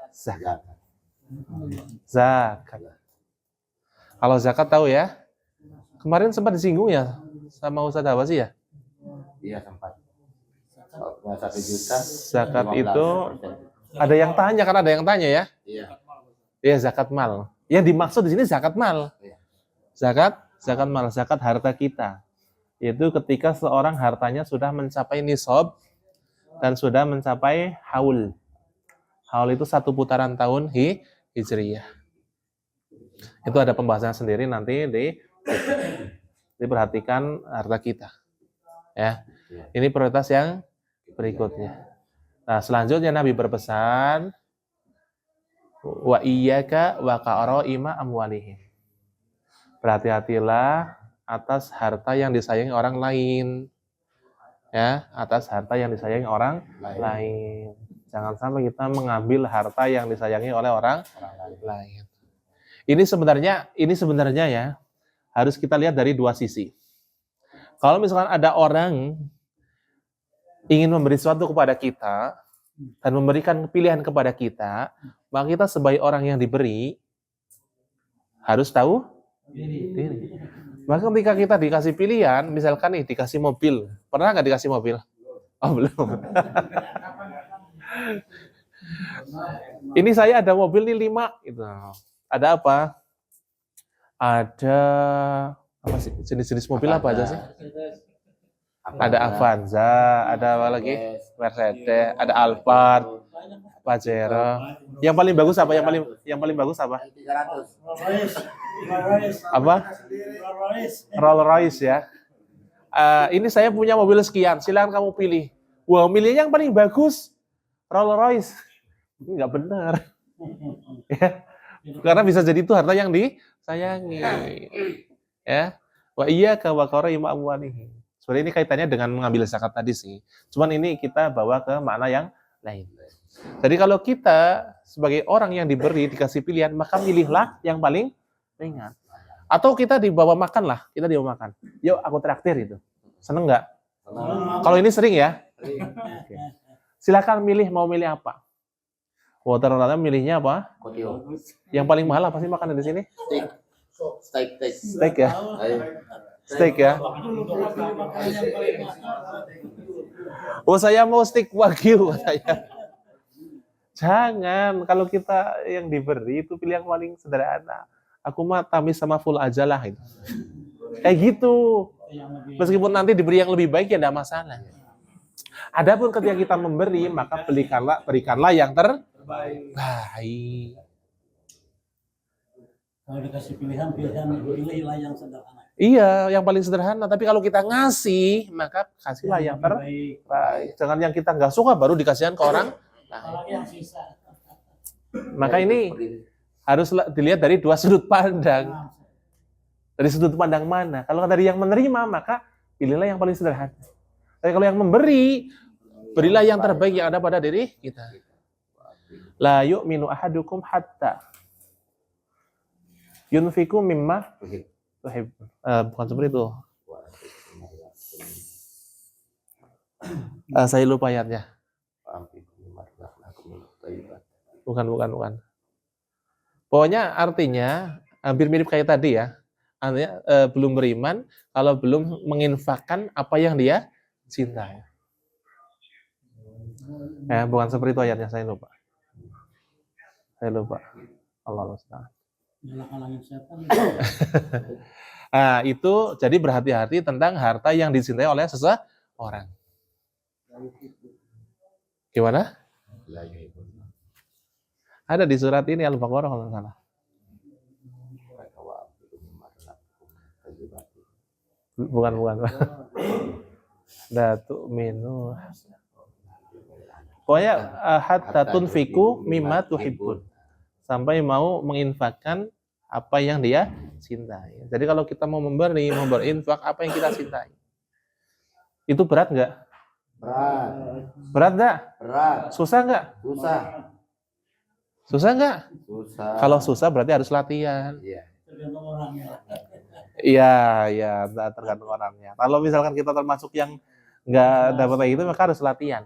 Zakat. Zakat. Kalau zakat tahu ya? Kemarin sempat disinggung ya sama Ustaz Hawazi ya? Iya sempat. 1 juta. Zakat itu ada yang tanya, kan ada yang tanya ya? Iya. Iya, zakat mal. Yang dimaksud di sini zakat mal. Zakat mal, zakat harta kita. Yaitu ketika seorang hartanya sudah mencapai nisab dan sudah mencapai haul. Haul itu 1 putaran tahun hijriyah. Itu ada pembahasan sendiri nanti diperhatikan harta kita. Ya. Ini prioritas yang berikutnya. Nah, selanjutnya Nabi berpesan wa iyyaka wa qaraima amwalihim. Berhati-hatilah atas harta yang disayangi orang lain. Ya, atas harta yang disayangi orang lain. Jangan sampai kita mengambil harta yang disayangi oleh orang lain. Ini sebenarnya ya harus kita lihat dari dua sisi. Kalau misalkan ada orang ingin memberi sesuatu kepada kita dan memberikan pilihan kepada kita, maka kita sebagai orang yang diberi harus tahu diri. Maka ketika kita dikasih pilihan, misalkan nih dikasih mobil, pernah nggak dikasih mobil? Oh, belum. Ini saya ada mobil nih 5 gitu. Ada apa? Ada apa sih? Jenis-jenis mobil apa aja sih? Ada Avanza, ada apa lagi? Mercedes, ada Alphard, Pajero. Yang paling bagus apa? Yang paling bagus apa? 300. Apa? Rolls Royce ya. Ini saya punya mobil sekian, silakan kamu pilih. Wah, milihnya yang paling bagus Rolls Royce. Nggak benar. Ya. Karena bisa jadi itu harta yang disayangi. Ya. Wa iyyaka wa qaraima amwalihi. Sebenarnya ini kaitannya dengan mengambil zakat tadi sih. Cuman ini kita bawa ke makna yang lain. Jadi kalau kita sebagai orang yang diberi, dikasih pilihan, maka pilihlah yang paling ringan. Atau kita dibawa makan lah, kita dibawa makan. Yuk aku traktir itu. Seneng nggak? Kalau ini sering ya? Oke. Silakan mau milih apa? Ternyata milihnya apa? Kotio. Yang paling mahal apa sih makanan di sini? Steak. Steak ya? Ayo. Steak ya? Oh saya mau steak wagyu katanya. Jangan, kalau kita yang diberi itu pilih yang paling sederhana. Aku mah tamis sama full aja lah itu. Kayak gitu. Meskipun nanti diberi yang lebih baik ya enggak masalah. Adapun ketika kita memberi, maka berikanlah yang terbaik. Kalau dikasih pilihlah yang sederhana. Iya, yang paling sederhana. Tapi kalau kita ngasih, maka kasihlah yang terbaik. Jangan yang kita nggak suka baru dikasihkan ke orang. Yang sisa. Maka ini harus dilihat dari 2 sudut pandang. Dari sudut pandang mana? Kalau dari yang menerima, maka pilihlah yang paling sederhana. Tapi kalau yang memberi, berilah yang terbaik yang ada pada diri kita. La yu'minu ahadukum hatta yunfiku mimma tuhib. Bukan seperti itu. Saya lupa ayatnya. Bukan. Pokoknya artinya hampir mirip kayak tadi ya. Artinya belum beriman kalau belum menginfakkan apa yang dia cintai. Bukan seperti itu ayatnya, saya lupa. Allah Ta'ala. Nah, itu jadi berhati-hati tentang harta yang dicintai oleh seseorang. Gimana? Ada di surat ini Al-Baqarah kalau nggak salah. Bukan. Datu minu. Pokoknya hatta tunfiku mimma tuhibbun. Sampai mau menginfakkan apa yang dia cintai. Jadi kalau kita mau berinfak apa yang kita cintai. Itu berat nggak? Berat nggak? Berat. Susah nggak? Susah nggak? Susah. Kalau susah berarti harus latihan. Iya. Tergantung orangnya. Iya, tergantung orangnya. Kalau misalkan kita termasuk yang nggak dapat kayak gitu, maka harus latihan.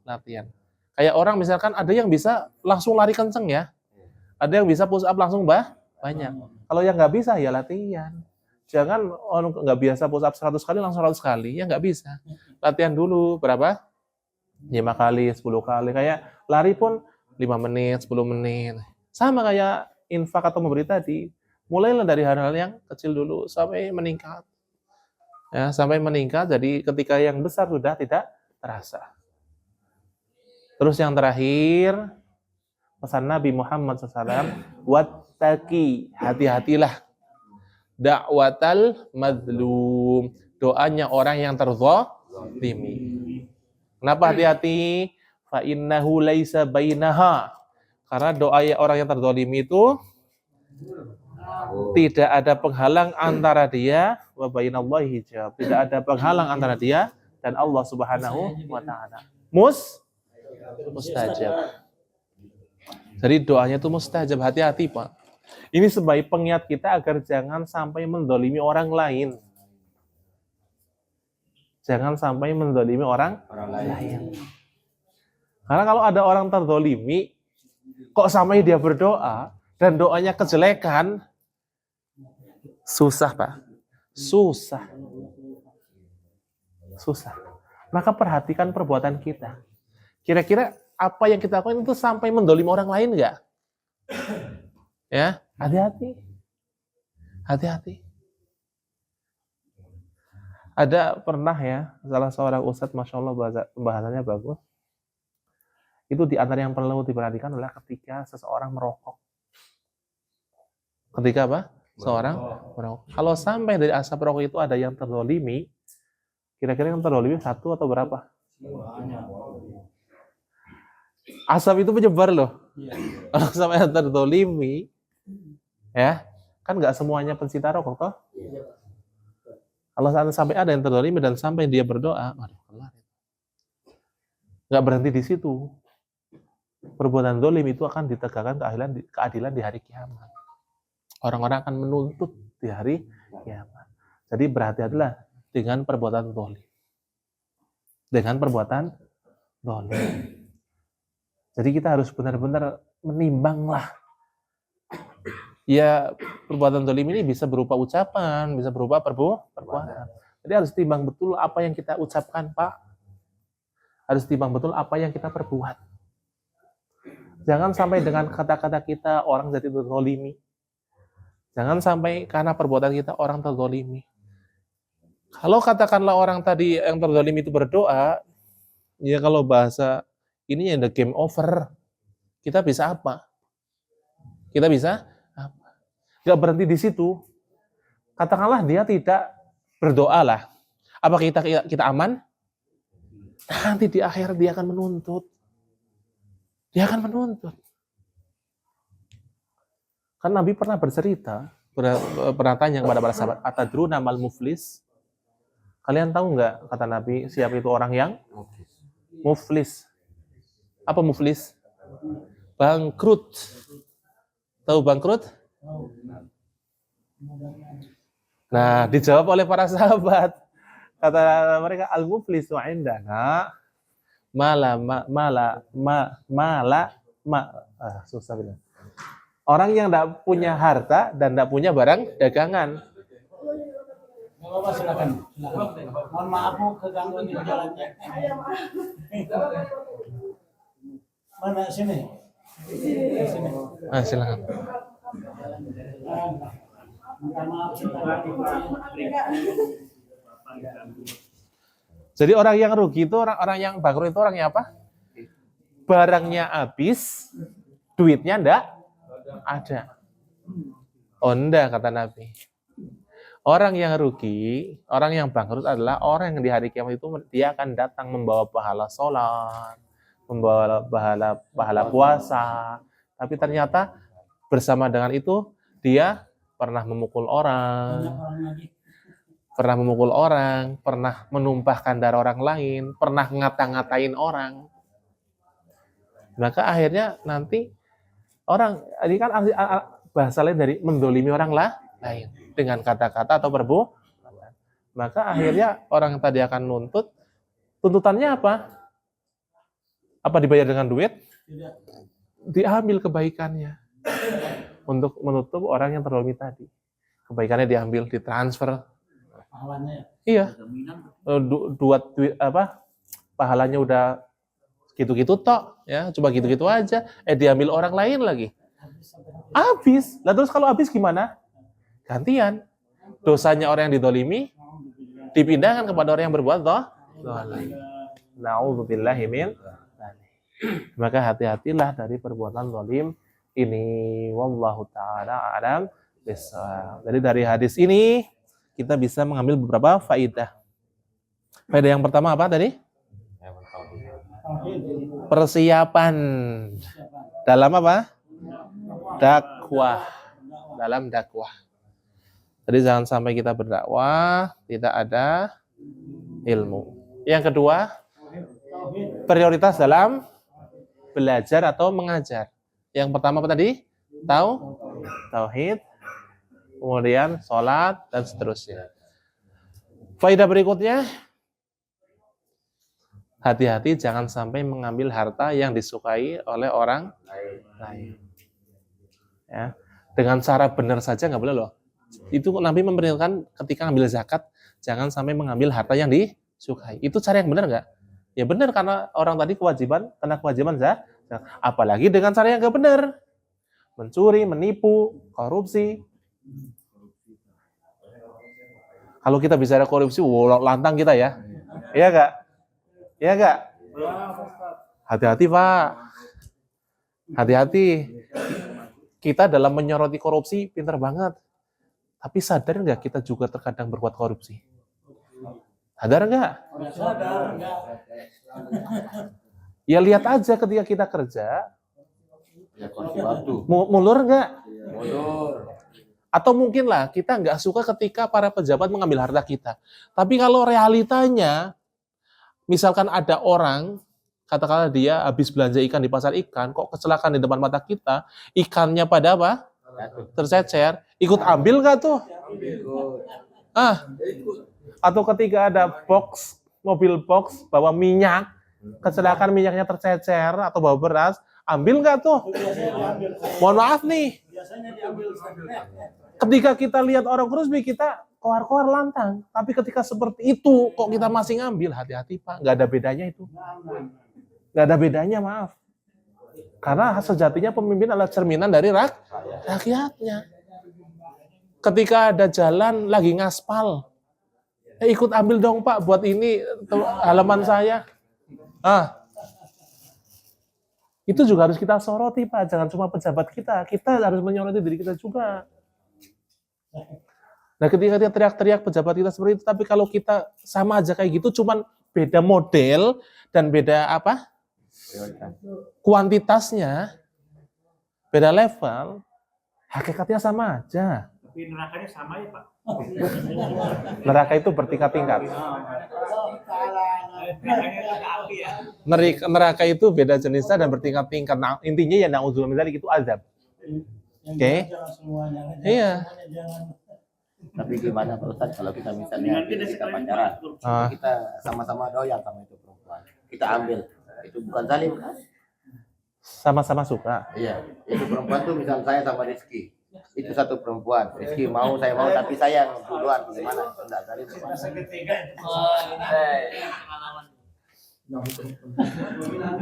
Latihan. Kayak orang misalkan ada yang bisa langsung lari kenceng ya. Ada yang bisa push up langsung banyak. Kalau yang nggak bisa ya latihan. Jangan orang nggak biasa push up 100 kali langsung 100 kali. Ya nggak bisa. Latihan dulu berapa? 5 kali, 10 kali. Kayak lari pun 5 menit, 10 menit. Sama kayak infak atau memberi tadi. Mulailah dari hal-hal yang kecil dulu sampai meningkat. Ya, sampai meningkat. Jadi ketika yang besar sudah tidak terasa. Terus yang terakhir, pesan Nabi Muhammad SAW, wattaqi, hati-hatilah, da'watal madlum, doanya orang yang terzalimi. Kenapa hati-hati? Fa innahu laisa bainaha, karena doa orang yang terzalimi itu tidak ada penghalang antara dia wa bainallahi hijab, tidak ada penghalang antara dia dan Allah Subhanahu wa taala. Mustajab. Jadi doanya itu mustajab, hati-hati Pak. Ini sebagai pengingat kita agar jangan sampai mendolimi orang lain. Jangan sampai mendolimi orang lain. Karena kalau ada orang terdolimi, kok sampai dia berdoa, dan doanya kejelekan, susah Pak. Susah. Maka perhatikan perbuatan kita. Kira-kira apa yang kita lakukan itu sampai mendolimi orang lain nggak? Ya, hati-hati. Hati-hati. Ada pernah ya, salah seorang ustadz, Masya Allah pembahasannya bagus. Itu di antara yang perlu diperhatikan adalah ketika seseorang merokok. Ketika apa? Seorang merokok. Kalau sampai dari asap rokok itu ada yang terzolimi, kira-kira yang terzolimi satu atau berapa? Asap itu menyebar loh. Kalau sampai yang terzolimi, ya, kan nggak semuanya pencinta rokok toh? Kalau sampai ada yang terzolimi dan sampai dia berdoa, waduh, kelar. Nggak berhenti di situ. Perbuatan zalim itu akan ditegakkan keadilan di hari kiamat. Orang-orang akan menuntut di hari kiamat. Jadi berhati-hatilah dengan perbuatan zalim. Dengan perbuatan zalim. Jadi kita harus benar-benar menimbanglah. Ya, perbuatan zalim ini bisa berupa ucapan, bisa berupa perbuatan. Jadi harus timbang betul apa yang kita ucapkan, Pak. Harus timbang betul apa yang kita perbuat. Jangan sampai dengan kata-kata kita orang jadi terzolimi. Jangan sampai karena perbuatan kita orang terzolimi. Kalau katakanlah orang tadi yang terzolimi itu berdoa, ya kalau bahasa ini yang the game over, kita bisa apa? Kita bisa apa? Gak berhenti di situ. Katakanlah dia tidak berdoa lah. Apa kita aman? Nanti di akhir dia akan menuntut. Dia akan menuntut. Kan Nabi pernah bercerita, pernah tanya kepada para sahabat, atadruna mal muflis? Kalian tahu nggak, kata Nabi, siapa itu orang yang muflis? Apa muflis? Bangkrut. Tahu bangkrut? Nah, dijawab oleh para sahabat. Kata mereka, al-muflisu indana susah bilang. Orang yang tidak punya harta dan tidak punya barang dagangan. Bapak silakan. Mohon maaf Bu, keganggu di jalannya. Mana sini? Sini. Silakan. Minta maaf. Jadi orang yang rugi itu orang yang bangkrut itu orangnya apa? Barangnya habis, duitnya ndak ada. Oh enggak, kata Nabi. Orang yang rugi, orang yang bangkrut adalah orang yang di hari kiamat itu dia akan datang membawa pahala sholat, membawa pahala puasa. Tapi ternyata bersama dengan itu dia pernah memukul orang, pernah menumpahkan darah orang lain, pernah ngata-ngatain orang. Maka akhirnya nanti orang, ini kan bahasa lain dari mendolimi orang lain dengan kata-kata atau perbuatan. Maka akhirnya orang tadi akan nuntut. Tuntutannya apa? Apa dibayar dengan duit? Tidak. Diambil kebaikannya untuk menutup orang yang terdolimi tadi. Kebaikannya diambil, ditransfer. Pahalanya. Iya. Pahalanya udah gitu-gitu tok, ya, coba gitu-gitu aja. Diambil orang lain lagi. Habis. Lah terus kalau habis gimana? Gantian. Dosanya orang yang didolimi dipindahkan kepada orang yang berbuat zalim. Na'udzubillahi min dzalik. Maka hati-hatilah dari perbuatan zalim ini. Wallahu taala a'lam bishawab. Jadi dari hadis ini kita bisa mengambil beberapa faidah. Faidah yang pertama apa tadi? Persiapan dalam apa? Dakwah. Dalam dakwah. Jadi jangan sampai kita berdakwah tidak ada ilmu. Yang kedua, prioritas dalam belajar atau mengajar. Yang pertama apa tadi? Tauhid. Kemudian sholat dan seterusnya. Faidah berikutnya, hati-hati jangan sampai mengambil harta yang disukai oleh orang lain. Ya, dengan cara benar saja nggak boleh loh. Itu Nabi memperingatkan ketika ngambil zakat, jangan sampai mengambil harta yang sukai. Itu cara yang benar nggak? Ya benar, karena orang tadi kena kewajiban zakat. Apalagi dengan cara yang nggak benar. Mencuri, menipu, korupsi. Kalau kita bicara korupsi, lantang kita ya. Iya nggak? Iya nggak? Hati-hati Pak. Hati-hati. Kita dalam menyoroti korupsi pintar banget. Tapi sadar nggak kita juga terkadang berbuat korupsi? Sadar nggak? Sadar enggak? Ya lihat aja ketika kita kerja, Ya kondisi waktu. mulur nggak? Mundur. Atau mungkin lah kita nggak suka ketika para pejabat mengambil harta kita. Tapi kalau realitanya, misalkan ada orang, katakanlah dia habis belanja ikan di pasar ikan, kok kecelakaan di depan mata kita, ikannya pada apa? Tercecer, ikut ambil nggak tuh? Atau ketika ada mobil box bawa minyak, kecelakaan minyaknya tercecer atau bawa beras, ambil nggak tuh? Mohon maaf nih, Biasanya diambil. ketika kita lihat orang korupsi kita koar-koar lantang, tapi ketika seperti itu kok kita masih ngambil, hati-hati Pak, nggak ada bedanya itu, nggak ada bedanya, maaf. Karena sejatinya pemimpin adalah cerminan dari rakyatnya. Ketika ada jalan lagi ngaspal, ikut ambil dong Pak buat ini halaman saya. Itu juga harus kita soroti Pak, jangan cuma pejabat kita harus menyoroti diri kita juga. Nah ketika dia teriak-teriak pejabat kita seperti itu, tapi kalau kita sama aja kayak gitu, cuman beda model dan beda apa? Kuantitasnya, beda level, hakikatnya sama aja. Tapi nerakanya sama ya Pak. Neraka itu bertingkat-tingkat. Nerakanya ada api ya. Neraka itu beda jenisnya dan bertingkat-tingkat. Nah, intinya ya na'udzubillah min dzalik itu azab. Oke. Iya. Tapi gimana Pak Ustadz kalau kita misalnya kita pacaran, kita sama-sama doyan sama itu perempuan, kita ambil, itu bukan zalim kan? Sama-sama suka. Iya, itu perempuan tuh misal saya sama Rizky, itu satu perempuan, Rizky mau, saya mau, tapi saya yang duluan, gimana? Enggak zalim.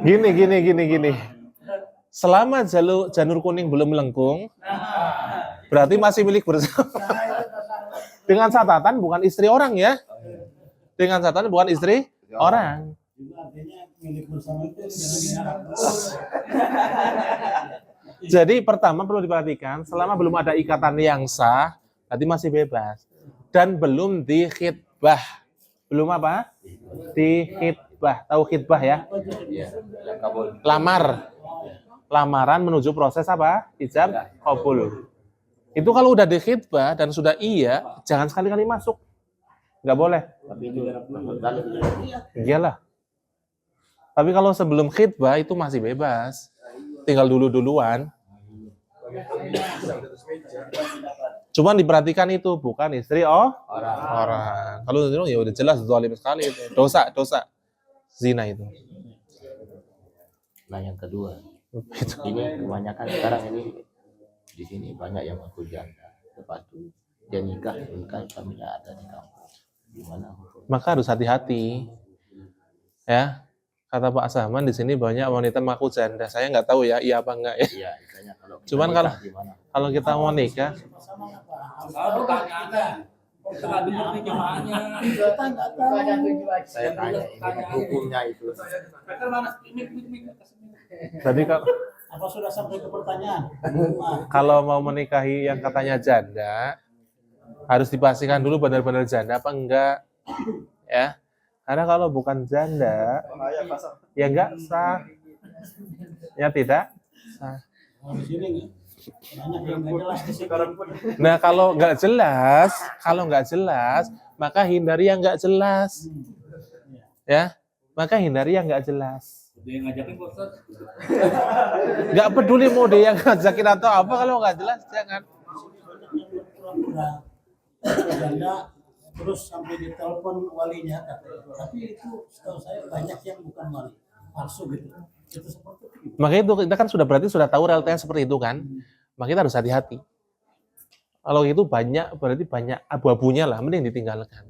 Gini. Selama janur kuning belum melengkung, berarti masih milik bersama. Dengan catatan bukan istri orang ya. Dengan catatan bukan istri orang. Juga artinya milik bersama itu jangan. Jadi pertama perlu diperhatikan, selama belum ada ikatan yang sah, berarti masih bebas. Dan belum dikhitbah. Belum apa? Dikhitbah. Tahu khitbah ya? Iya, kabul. Lamaran menuju proses apa? Ijab qabul. Itu kalau udah dikhitbah dan sudah iya, jangan sekali-kali masuk. Nggak boleh. Tapi itu zalim. Iyalah. Tapi kalau sebelum khitbah itu masih bebas. Tinggal duluan. Cuman diperhatikan itu bukan istri orang. Kalau itu ya udah jelas zalim sekali itu. Dosa zina itu. Nah yang kedua, ini kebanyakan sekarang ini di sini banyak yang mengaku janda. Lepas itu dia nikah suaminya ada di kampung. Gimana hukum? Maka harus hati-hati. Ya. Kata Pak Sahman di sini banyak wanita mengaku janda. Saya nggak tahu ya, iya apa enggak ya. Iya, misalnya kalau kita Cuman nikah, gimana? kalau kita mau nikah, Saya tanya ini hukumnya itu. tadi Apa sudah sampai ke pertanyaan? kalau mau menikahi yang katanya janda, harus dipastikan dulu benar-benar janda apa enggak, ya. Karena kalau bukan janda, ya enggak sah, ya tidak sah. Di sini banyak yang nggak jelas di sini. Nah kalau nggak jelas, maka hindari yang nggak jelas, ya. Maka hindari yang nggak jelas. Dia yang ngajakin Pak Ustaz. Nggak peduli mau dia yang ngajakin atau apa, kalau nggak jelas jangan. Janda terus sampai ditelepon walinya, tapi itu setahu saya banyak yang bukan wali, palsu gitu. Itu seperti itu. Makanya itu kita kan sudah tahu realitanya seperti itu kan. Makanya kita harus hati-hati. Kalau itu berarti banyak abu-abunya lah, mending ditinggalkan.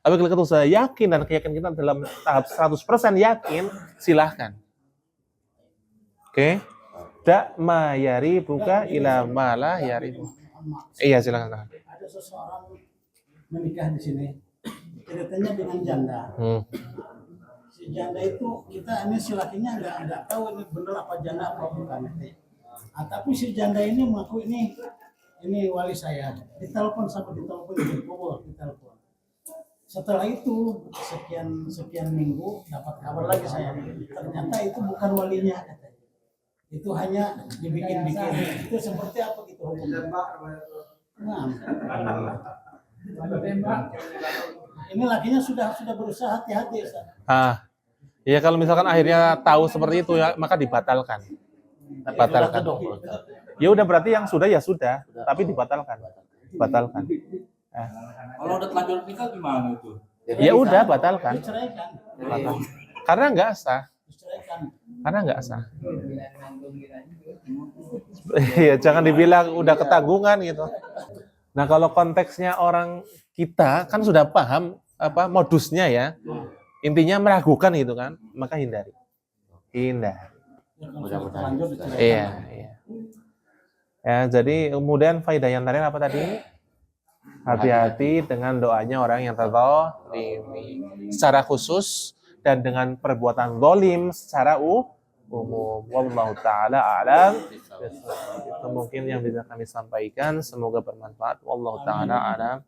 Tapi kalau kita sudah yakin dan keyakinan kita dalam tahap 100% yakin, silahkan. Oke. Da ma yari buka ila ma la yari. Iya, silahkan. Ada seseorang menikah di sini, ceritanya dengan janda. Si janda itu kita ini si lakinya nggak tahu ini bener apa janda apa bukan. Tapi si janda ini mengaku ini wali saya. Ditelepon sampai ditelepon ditelepon. Setelah itu sekian minggu dapat kabar lagi saya. Ternyata itu bukan walinya katanya. Itu hanya dibikin-bikin. Itu seperti apa gitu hukumnya? Nah, ini lakinya sudah berusaha hati-hati Ustaz. Ya kalau misalkan akhirnya tahu seperti itu ya, maka dibatalkan. Batalkan. Ya udah berarti yang sudah ya sudah, tapi dibatalkan. Batalkan. Kalau udah telanjur nikah gimana itu? Ya udah batalkan. Diceraikan. Batalkan. Karena nggak sah. Diceraikan. Karena nggak sah. Iya, jangan dibilang udah ketanggungan gitu. Nah, kalau konteksnya orang kita kan sudah paham apa modusnya ya. Intinya meragukan gitu kan, maka hindari. Hindari. Mudah-mudahan. Iya. Ya, jadi kemudian faedah yang terakhir apa tadi? Hati-hati dengan doanya orang yang terzalimi secara khusus dan dengan perbuatan zalim secara umum. Wallahu taala a'lam. Itu mungkin yang bisa kami sampaikan, semoga bermanfaat. Wallahu taala a'lam.